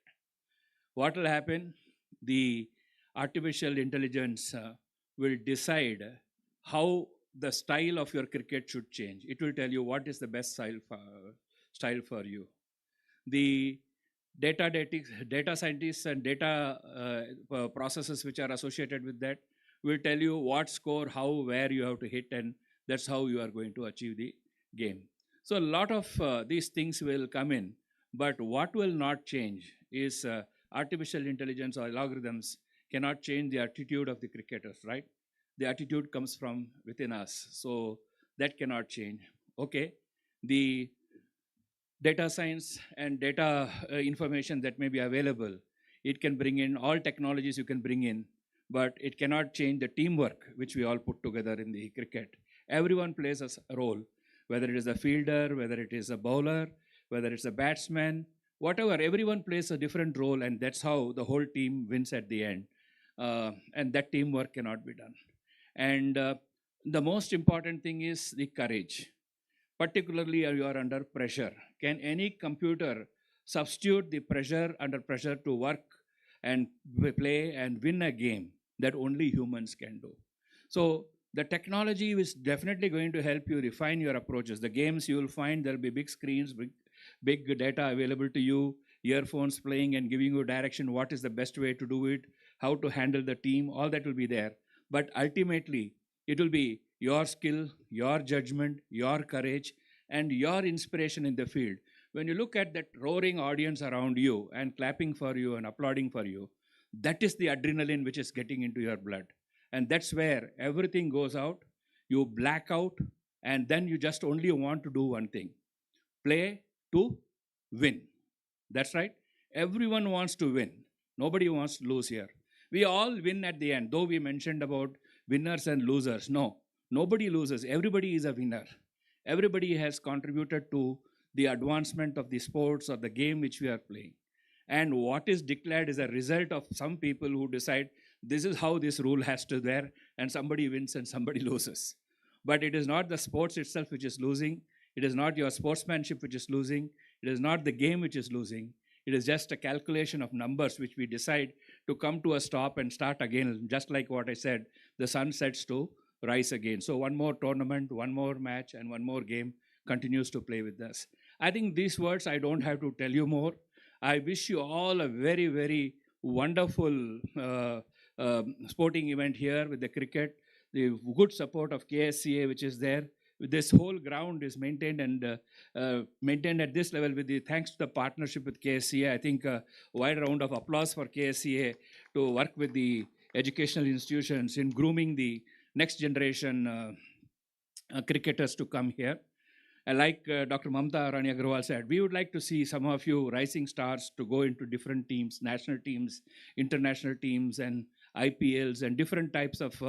What will happen? The artificial intelligence will decide how the style of your cricket should change. It will tell you what is the best style for you. The data scientists and data processes which are associated with that will tell you what score, how, where you have to hit, and that's how you are going to achieve the game. So a lot of these things will come in, but what will not change is artificial intelligence or algorithms cannot change the attitude of the cricketers, right? The attitude comes from within us, so that cannot change. Okay, the data science and data information that may be available, it can bring in all technologies you can bring in, but it cannot change the teamwork which we all put together in the cricket. Everyone plays a role, whether it is a fielder, whether it is a bowler, whether it's a batsman, whatever, everyone plays a different role, and that's how the whole team wins at the end. And that teamwork cannot be done. And the most important thing is the courage. Particularly you are under pressure. Can any computer substitute the pressure under pressure to work and play and win a game that only humans can do? So the technology is definitely going to help you refine your approaches. The games you will find there will be big screens, big data available to you, earphones playing and giving you direction, what is the best way to do it, how to handle the team, all that will be there. But ultimately, it will be your skill, your judgment, your courage, and your inspiration in the field. When you look at that roaring audience around you and clapping for you and applauding for you, that is the adrenaline which is getting into your blood. And that's where everything goes out, you black out, and then you just only want to do one thing: play to win. That's right. Everyone wants to win. Nobody wants to lose here. We all win at the end, though we mentioned about winners and losers. No, nobody loses. Everybody is a winner. Everybody has contributed to the advancement of the sports or the game which we are playing. And what is declared is a result of some people who decide this is how this rule has to be there, and somebody wins and somebody loses. But it is not the sports itself which is losing. It is not your sportsmanship which is losing. It is not the game which is losing. It is just a calculation of numbers which we decide to come to a stop and start again. Just like what I said, the sun sets to rise again. So one more tournament, one more match, and one more game continues to play with us. I think these words, I don't have to tell you more. I wish you all a very, very wonderful sporting event here with the cricket, the good support of KSCA which is there. This whole ground is maintained and maintained at this level with the thanks to the partnership with KSCA. I think a wide round of applause for KSCA to work with the educational institutions in grooming the next generation cricketers to come here. Like Dr. Mamta Rani Agarwal said, we would like to see some of you rising stars to go into different teams, national teams, international teams, and IPLs, and different types of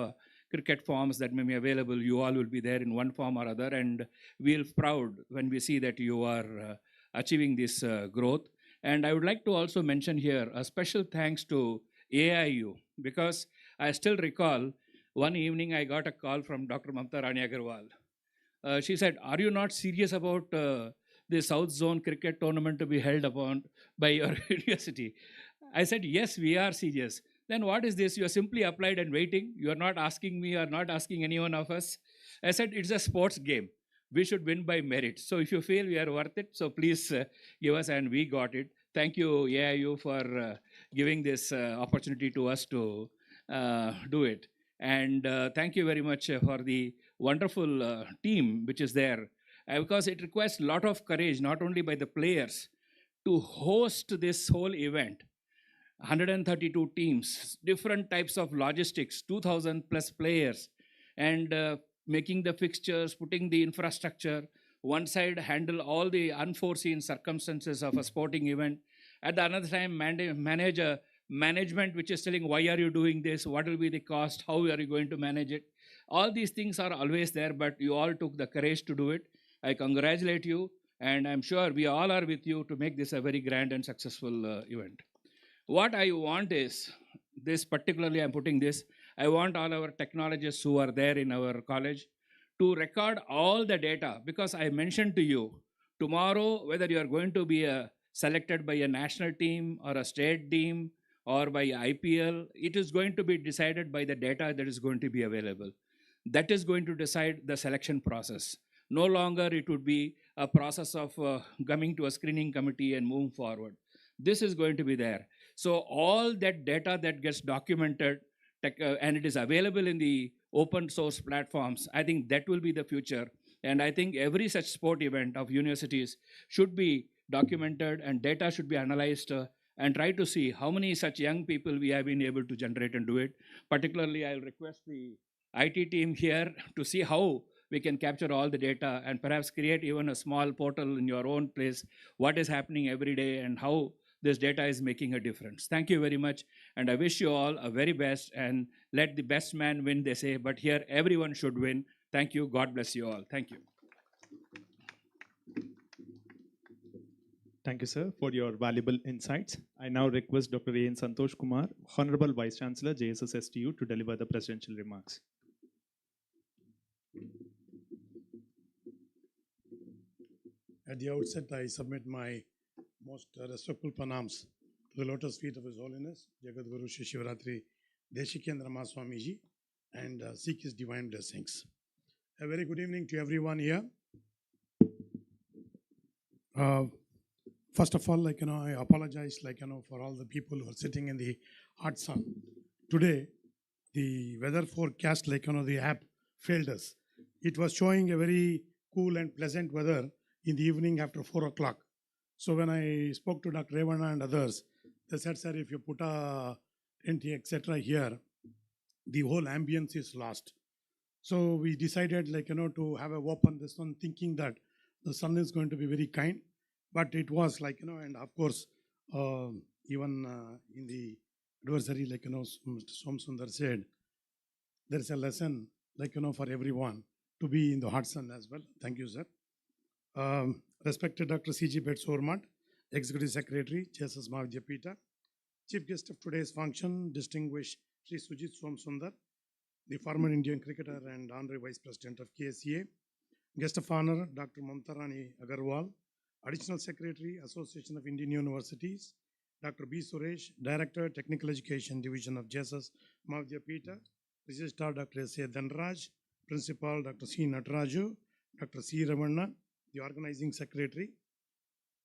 cricket forms that may be available. You all will be there in one form or other, and we'll be proud when we see that you are achieving this growth. And I would like to also mention here a special thanks to AIU, because I still recall one evening I got a call from Dr. Mamta Rani Agarwal. She said, are you not serious about the South Zone cricket tournament to be held upon by your university? I said, yes, we are serious. Then what is this? You are simply applied and waiting. You are not asking me or not asking any one of us. I said, it's a sports game. We should win by merit. So if you feel we are worth it, so please give us, and we got it. Thank you, AIU, for giving this opportunity to us to do it. And thank you very much for the wonderful team which is there, because it requires a lot of courage, not only by the players, to host this whole event. 132 teams, different types of logistics, 2,000 plus players, and making the fixtures, putting the infrastructure. One side handle all the unforeseen circumstances of a sporting event. At the another time, manage a management which is telling, why are you doing this? What will be the cost? How are you going to manage it? All these things are always there, but you all took the courage to do it. I congratulate you, and I'm sure we all are with you to make this a very grand and successful event. What I want is, this particularly I'm putting this, I want all our technologists who are there in our college to record all the data, because I mentioned to you, tomorrow, whether you are going to be selected by a national team or a state team or by IPL, it is going to be decided by the data that is going to be available. That is going to decide the selection process. No longer it would be a process of coming to a screening committee and moving forward. This is going to be there. So all that data that gets documented and it is available in the open source platforms, I think that will be the future. And I think every such sport event of universities should be documented and data should be analyzed and try to see how many such young people we have been able to generate and do it. Particularly, I'll request the IT team here to see how we can capture all the data and perhaps create even a small portal in your own place, what is happening every day and how this data is making a difference. Thank you very much. And I wish you all a very best, and let the best man win, they say, but here everyone should win. Thank you. God bless you all. Thank you. Thank you, sir, for your valuable insights. I now request Dr. A.N. Santosh Kumar, Honorable Vice Chancellor, JSS-STU, to deliver the presidential remarks. At the outset, I submit my most respectful pranams to the lotus feet of His Holiness, Jagadguru Shri Shivaratri Deshikendra Mahaswamiji, and seek his divine blessings. A very good evening to everyone here. First of all, I apologize, for all the people who are sitting in the hot sun. Today, the weather forecast, the app failed us. It was showing a very cool and pleasant weather in the evening after 4 o'clock. So when I spoke to Dr. Revana and others, they said, sir, if you put a tent, etc. here, the whole ambience is lost. So we decided, to have a open this one, thinking that the sun is going to be very kind. But it was and of course, even in the adversary, Mr. Somsundar said, there is a lesson, for everyone to be in the hot sun as well. Thank you, sir. Respected Dr. C.G. Betsormat, Executive Secretary, JSS Mahavidyapita, Chief Guest of today's function, distinguished Sri Sujit Somsundar, the former Indian cricketer and Honorary Vice President of KSCA, Guest of Honor, Dr. Mamta Rani Agarwal, Additional Secretary, Association of Indian Universities, Dr. B. Suresh, Director, Technical Education Division of JSS Mahavidyapita, Registrar Dr. S. A. Dhanraj, Principal Dr. C. Nataraju, Dr. C. Ramanna, the Organizing Secretary,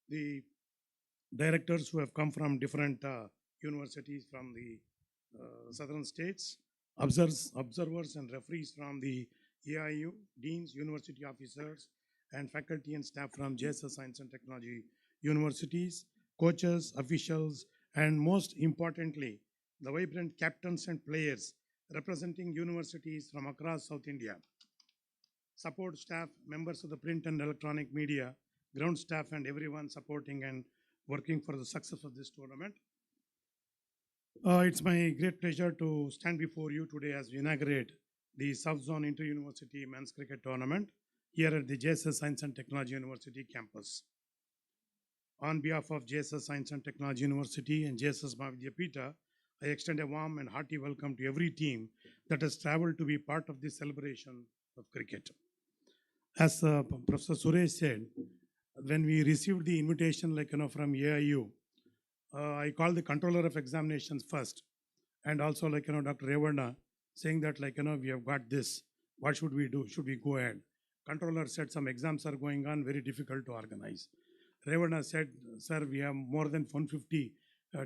the directors who have come from different universities from the southern states, observers and referees from the AIU, deans, university officers, and faculty and staff from JSS Science and Technology universities, coaches, officials, and most importantly, the vibrant captains and players representing universities from across South India. Support staff, members of the print and electronic media, ground staff, and everyone supporting and working for the success of this tournament. It's my great pleasure to stand before you today as we inaugurate the South Zone Inter-University Men's Cricket Tournament here at the JSS Science and Technology University campus. On behalf of JSS Science and Technology University and JSS Mahavidyapita, I extend a warm and hearty welcome to every team that has traveled to be part of this celebration of cricket. As Professor Suresh said, when we received the invitation from AIU, I called the controller of examinations first, and also Dr. Revana, saying that we have got this, what should we do? Should we go ahead? Controller said some exams are going on, very difficult to organize. Revana said, sir, we have more than 150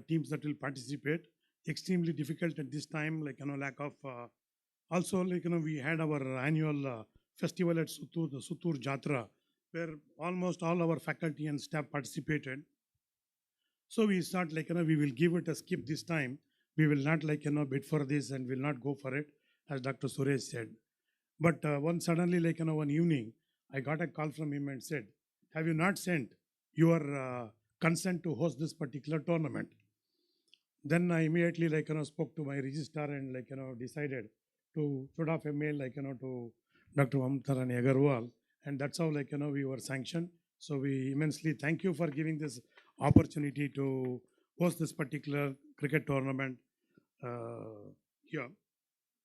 teams that will participate. Extremely difficult at this time, lack of. Also, we had our annual festival at Sutur, the Sutur Jatra, where almost all our faculty and staff participated. So we thought we will give it a skip this time. We will not bid for this and will not go for it, as Dr. Suresh said. But one suddenly one evening, I got a call from him and said, have you not sent your consent to host this particular tournament? Then I immediately spoke to my registrar and decided should have a mail to Dr. Mamtarani Agarwal, and that's how we were sanctioned. So we immensely thank you for giving this opportunity to host this particular cricket tournament here.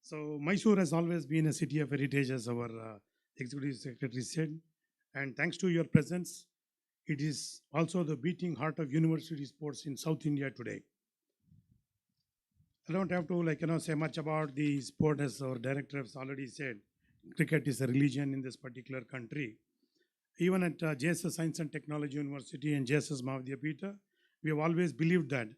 So Mysore has always been a city of heritage, as our Executive Secretary said, and thanks to your presence, it is also the beating heart of university sports in South India today. I don't have to say much about the sport, as our director has already said. Cricket is a religion in this particular country. Even at JSS Science and Technology University and JSS Mahavidyapita, we have always believed that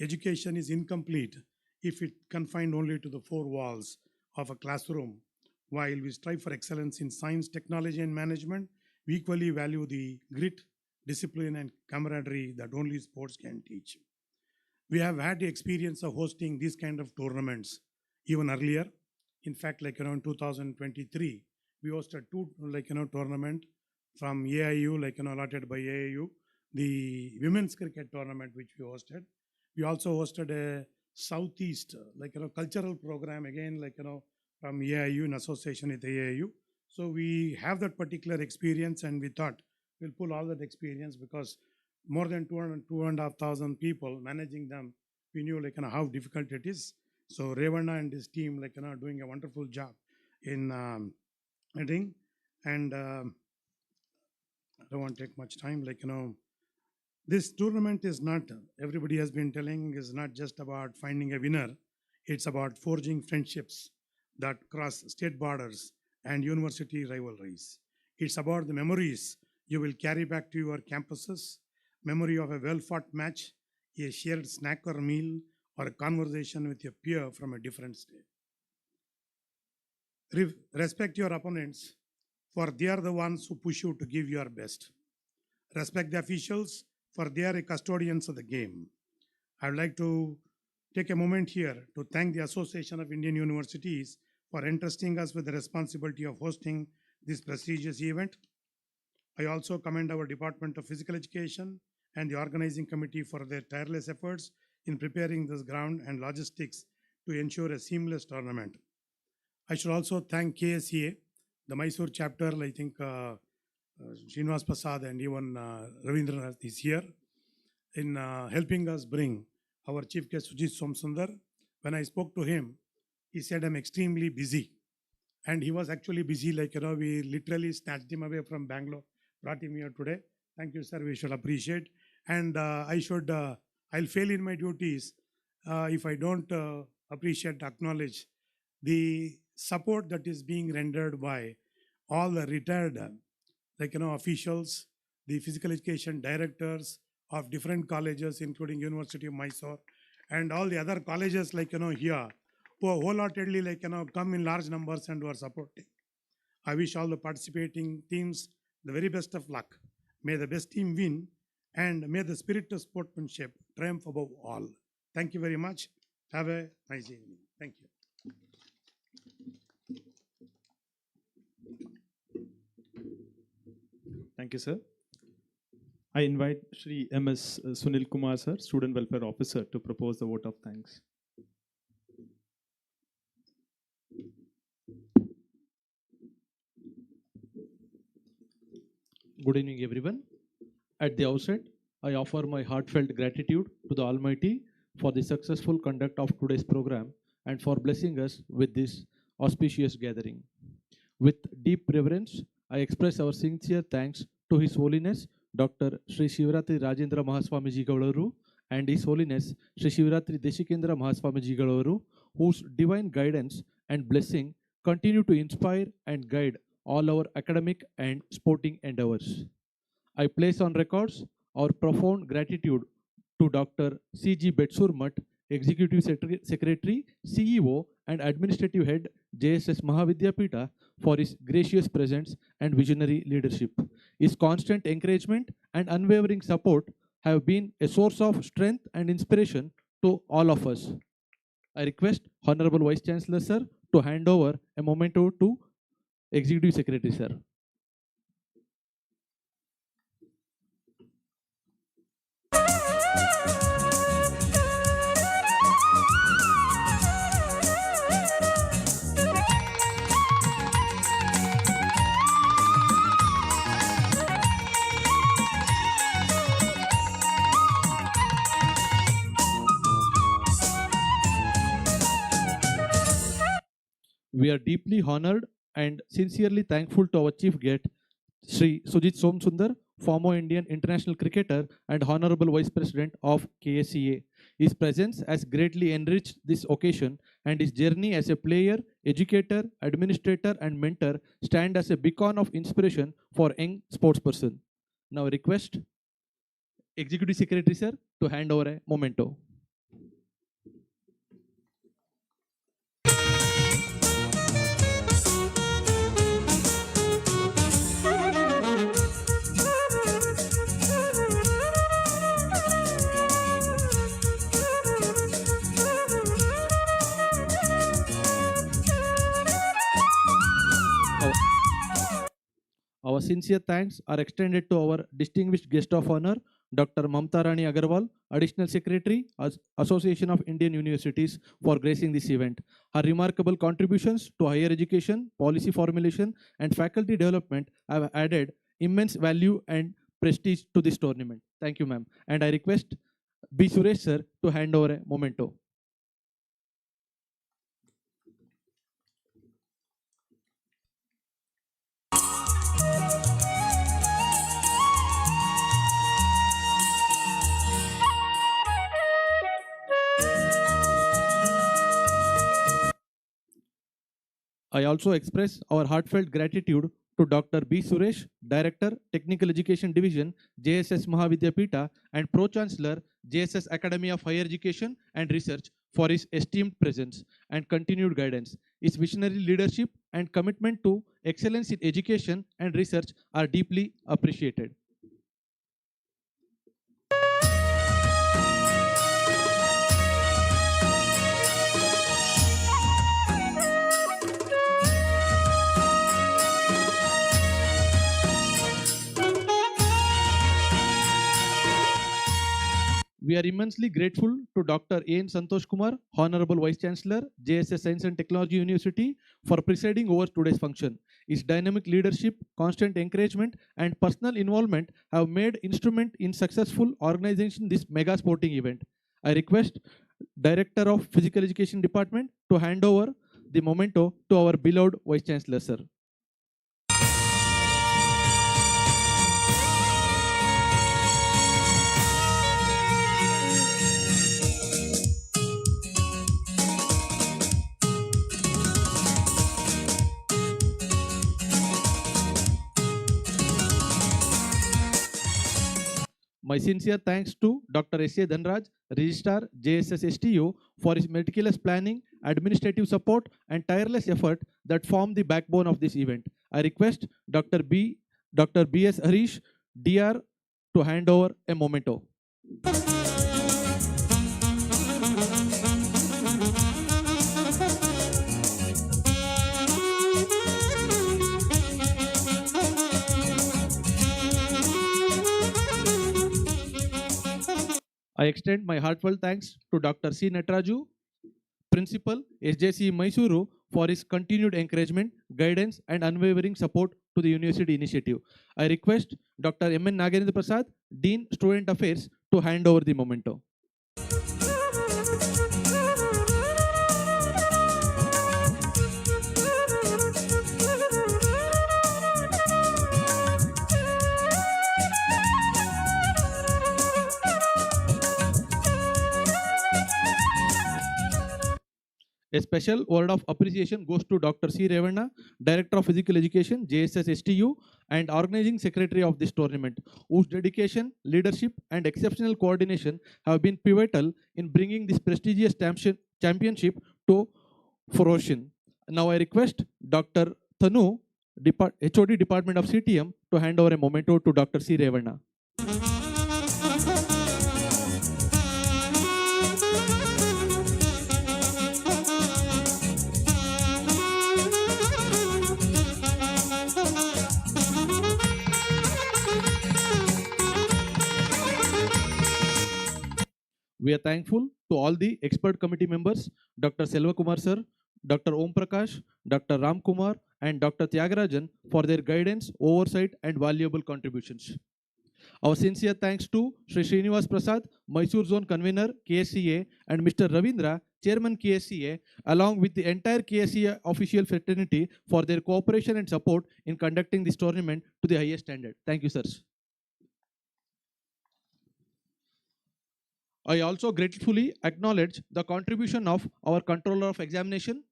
education is incomplete if it confined only to the four walls of a classroom. While we strive for excellence in science, technology, and management, we equally value the grit, discipline, and camaraderie that only sports can teach. We have had the experience of hosting these kind of tournaments even earlier. In fact, around 2023, we hosted two tournament from AIU, allotted by AIU, the women's cricket tournament which we hosted. We also hosted a Southeast, cultural program again, from AIU in association with AIU. So we have that particular experience, and we thought we'll pull all that experience, because more than 2,500 people managing them, we knew how difficult it is. So Revana and his team are doing a wonderful job in heading, and I don't want to take much time. This tournament is not, everybody has been telling, is not just about finding a winner. It's about forging friendships that cross state borders and university rivalries. It's about the memories you will carry back to your campuses, memory of a well-fought match, a shared snack or meal, or a conversation with a peer from a different state. Respect your opponents, for they are the ones who push you to give your best. Respect the officials, for they are custodians of the game. I would like to take a moment here to thank the Association of Indian Universities for entrusting us with the responsibility of hosting this prestigious event. I also commend our Department of Physical Education and the organizing committee for their tireless efforts in preparing this ground and logistics to ensure a seamless tournament. I should also thank KSEA, the Mysore chapter. I think Srinivas Prasad and even Ravindranath is here in helping us bring our chief guest Sujit Somsundar. When I spoke to him, he said, I'm extremely busy. And he was actually busy, we literally snatched him away from Bangalore, brought him here today. Thank you, sir, we should appreciate. And I'll fail in my duties if I don't appreciate, acknowledge the support that is being rendered by all the retired officials, the physical education directors of different colleges, including University of Mysore, and all the other colleges here, who are wholeheartedly come in large numbers and who are supporting. I wish all the participating teams the very best of luck. May the best team win, and may the spirit of sportsmanship triumph above all. Thank you very much. Have a nice evening. Thank you. Thank you, sir. I invite Shri M.S. Sunil Kumar, sir, Student Welfare Officer, to propose the vote of thanks. Good evening, everyone. At the outset, I offer my heartfelt gratitude to the Almighty for the successful conduct of today's program and for blessing us with this auspicious gathering. With deep reverence, I express our sincere thanks to His Holiness Dr. Sri Shivaratri Rajendra Mahaswamiji Gavalaru and His Holiness Sri Shivaratri Deshikendra Mahaswamiji Gavalaru, whose divine guidance and blessing continue to inspire and guide all our academic and sporting endeavors. I place on records our profound gratitude to Dr. C.G. Betsurmat, Executive Secretary, CEO, and Administrative Head, JSS Mahavidyapita, for his gracious presence and visionary leadership. His constant encouragement and unwavering support have been a source of strength and inspiration to all of us. I request Honorable Vice Chancellor, sir, to hand over a memento to Executive Secretary, sir. We are deeply honored and sincerely thankful to our chief guest, Sri Sujit Somsundar, former Indian international cricketer and Honorable Vice President of KSCA. His presence has greatly enriched this occasion, and his journey as a player, educator, administrator, and mentor stand as a beacon of inspiration for young sportsperson. Now I request Executive Secretary Sir to hand over a memento. Our sincere thanks are extended to our distinguished guest of honor, Dr. Mamta Rani Agarwal, Additional Secretary, Association of Indian Universities, for gracing this event. Her remarkable contributions to higher education, policy formulation, and faculty development have added immense value and prestige to this tournament. Thank you, ma'am. And I request B. Suresh sir to hand over a memento. I also express our heartfelt gratitude to Dr. B. Suresh, Director, Technical Education Division, JSS Mahavidyapita, and Pro-Chancellor, JSS Academy of Higher Education and Research, for his esteemed presence and continued guidance. His visionary leadership and commitment to excellence in education and research are deeply appreciated. We are immensely grateful to Dr. A.N. Santosh Kumar, Honorable Vice Chancellor, JSS Science and Technology University, for presiding over today's function. His dynamic leadership, constant encouragement, and personal involvement have made instrument in successful organization this mega sporting event. I request Director of Physical Education Department to hand over the memento to our beloved Vice Chancellor, sir. My sincere thanks to Dr. S.A. Dhanraj, Registrar, JSS STU, for his meticulous planning, administrative support, and tireless effort that form the backbone of this event. I request Dr. B.S. Harish, DR, to hand over a memento. I extend my heartfelt thanks to Dr. C. Nataraju, Principal, SJC Mysuru, for his continued encouragement, guidance, and unwavering support to the university initiative. I request Dr. M.N. Nagarendra Prasad, Dean, Student Affairs, to hand over the memento. A special word of appreciation goes to Dr. C. Revanna, Director of Physical Education, JSS STU, and Organizing Secretary of this tournament, whose dedication, leadership, and exceptional coordination have been pivotal in bringing this prestigious championship to fruition. Now I request Dr. Thanu, HOD Department of CTM, to hand over a memento to Dr. C. Revanna. We are thankful to all the expert committee members, Dr. Selva Kumar sir, Dr. Om Prakash, Dr. Ram Kumar, and Dr. Tyagarajan for their guidance, oversight, and valuable contributions. Our sincere thanks to Sri Srinivas Prasad, Mysore Zone Convener, KSCA, and Mr. Ravindra, Chairman KSCA, along with the entire KSCA official fraternity for their cooperation and support in conducting this tournament to the highest standard. Thank you, sirs. I also gratefully acknowledge the contribution of our Controller of Examination,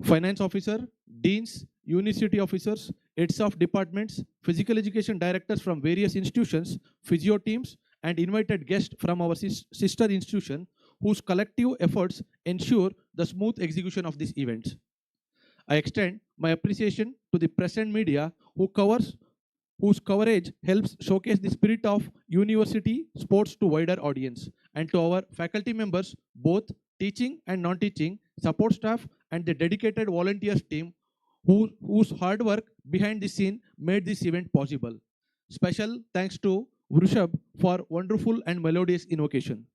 Finance Officer, Deans, University Officers, Heads of Departments, Physical Education Directors from various institutions, physio teams, and invited guests from our sister institution, whose collective efforts ensure the smooth execution of these events. I extend my appreciation to the press and media whose coverage helps showcase the spirit of university sports to wider audience, and to our faculty members, both teaching and non-teaching, support staff, and the dedicated volunteers team whose hard work behind the scene made this event possible. Special thanks to Vrushab for wonderful and melodious invocation.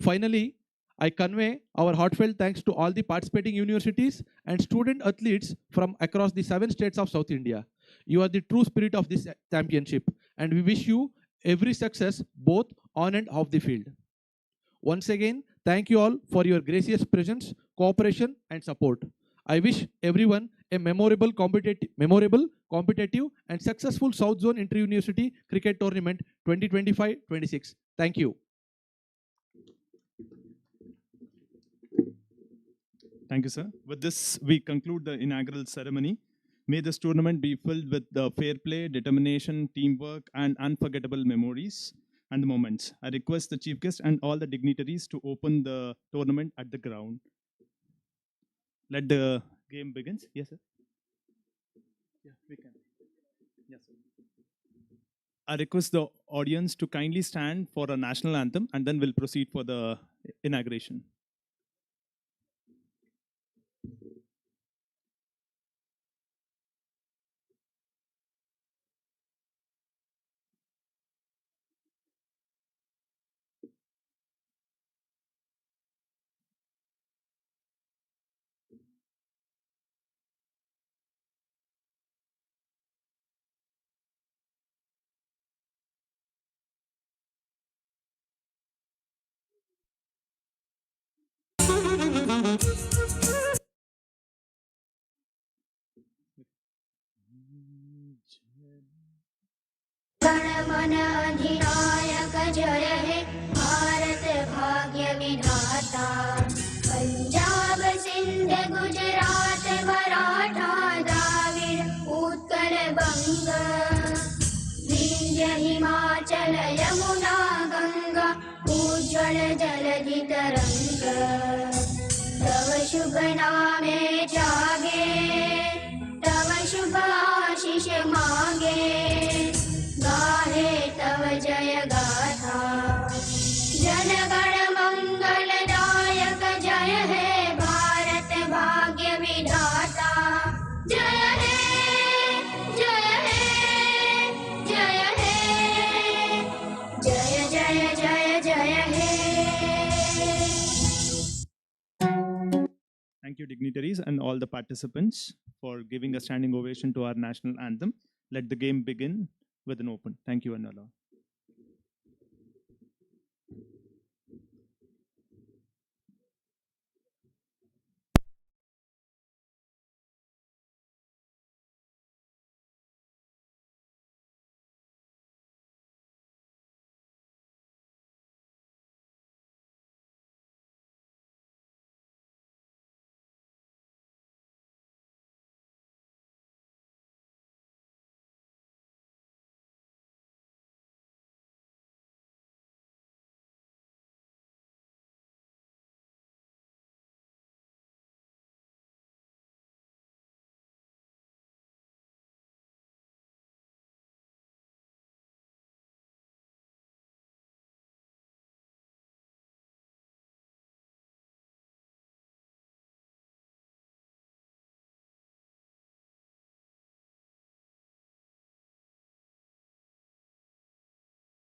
Finally, I convey our heartfelt thanks to all the participating universities and student athletes from across the 7 states of South India. You are the true spirit of this championship, and we wish you every success both on and off the field. Once again, thank you all for your gracious presence, cooperation, and support. I wish everyone a memorable, competitive, and successful South Zone Inter-University Cricket Tournament 2025-26. Thank you. Thank you, sir. With this, we conclude the inaugural ceremony. May this tournament be filled with the fair play, determination, teamwork, and unforgettable memories and the moments. I request the chief guest and all the dignitaries to open the tournament at the ground. Let the game begin. Yes, sir. Yeah, we can. Yes, sir. I request the audience to kindly stand for a national anthem, and then we'll proceed for the inauguration. गणमन अधिनायक जय हे भारत भाग्य विधाता पंजाब सिंध गुजरात मराठा द्राविड़ उत्कल बंग विंध्य हिमाचल यमुना गंगा उज्ज्वल जलधि तरंग तव शुभ नामे जागे तव शुभ आशीष मांगे गाहे तव जय गाथा जन गण मंगलदायक जय हे भारत भाग्य विधाता जय हे जय हे जय हे जय जय जय जय हे. Thank you, dignitaries and all the participants, for giving a standing ovation to our national anthem. Let the game begin with an open. Thank you, Anala.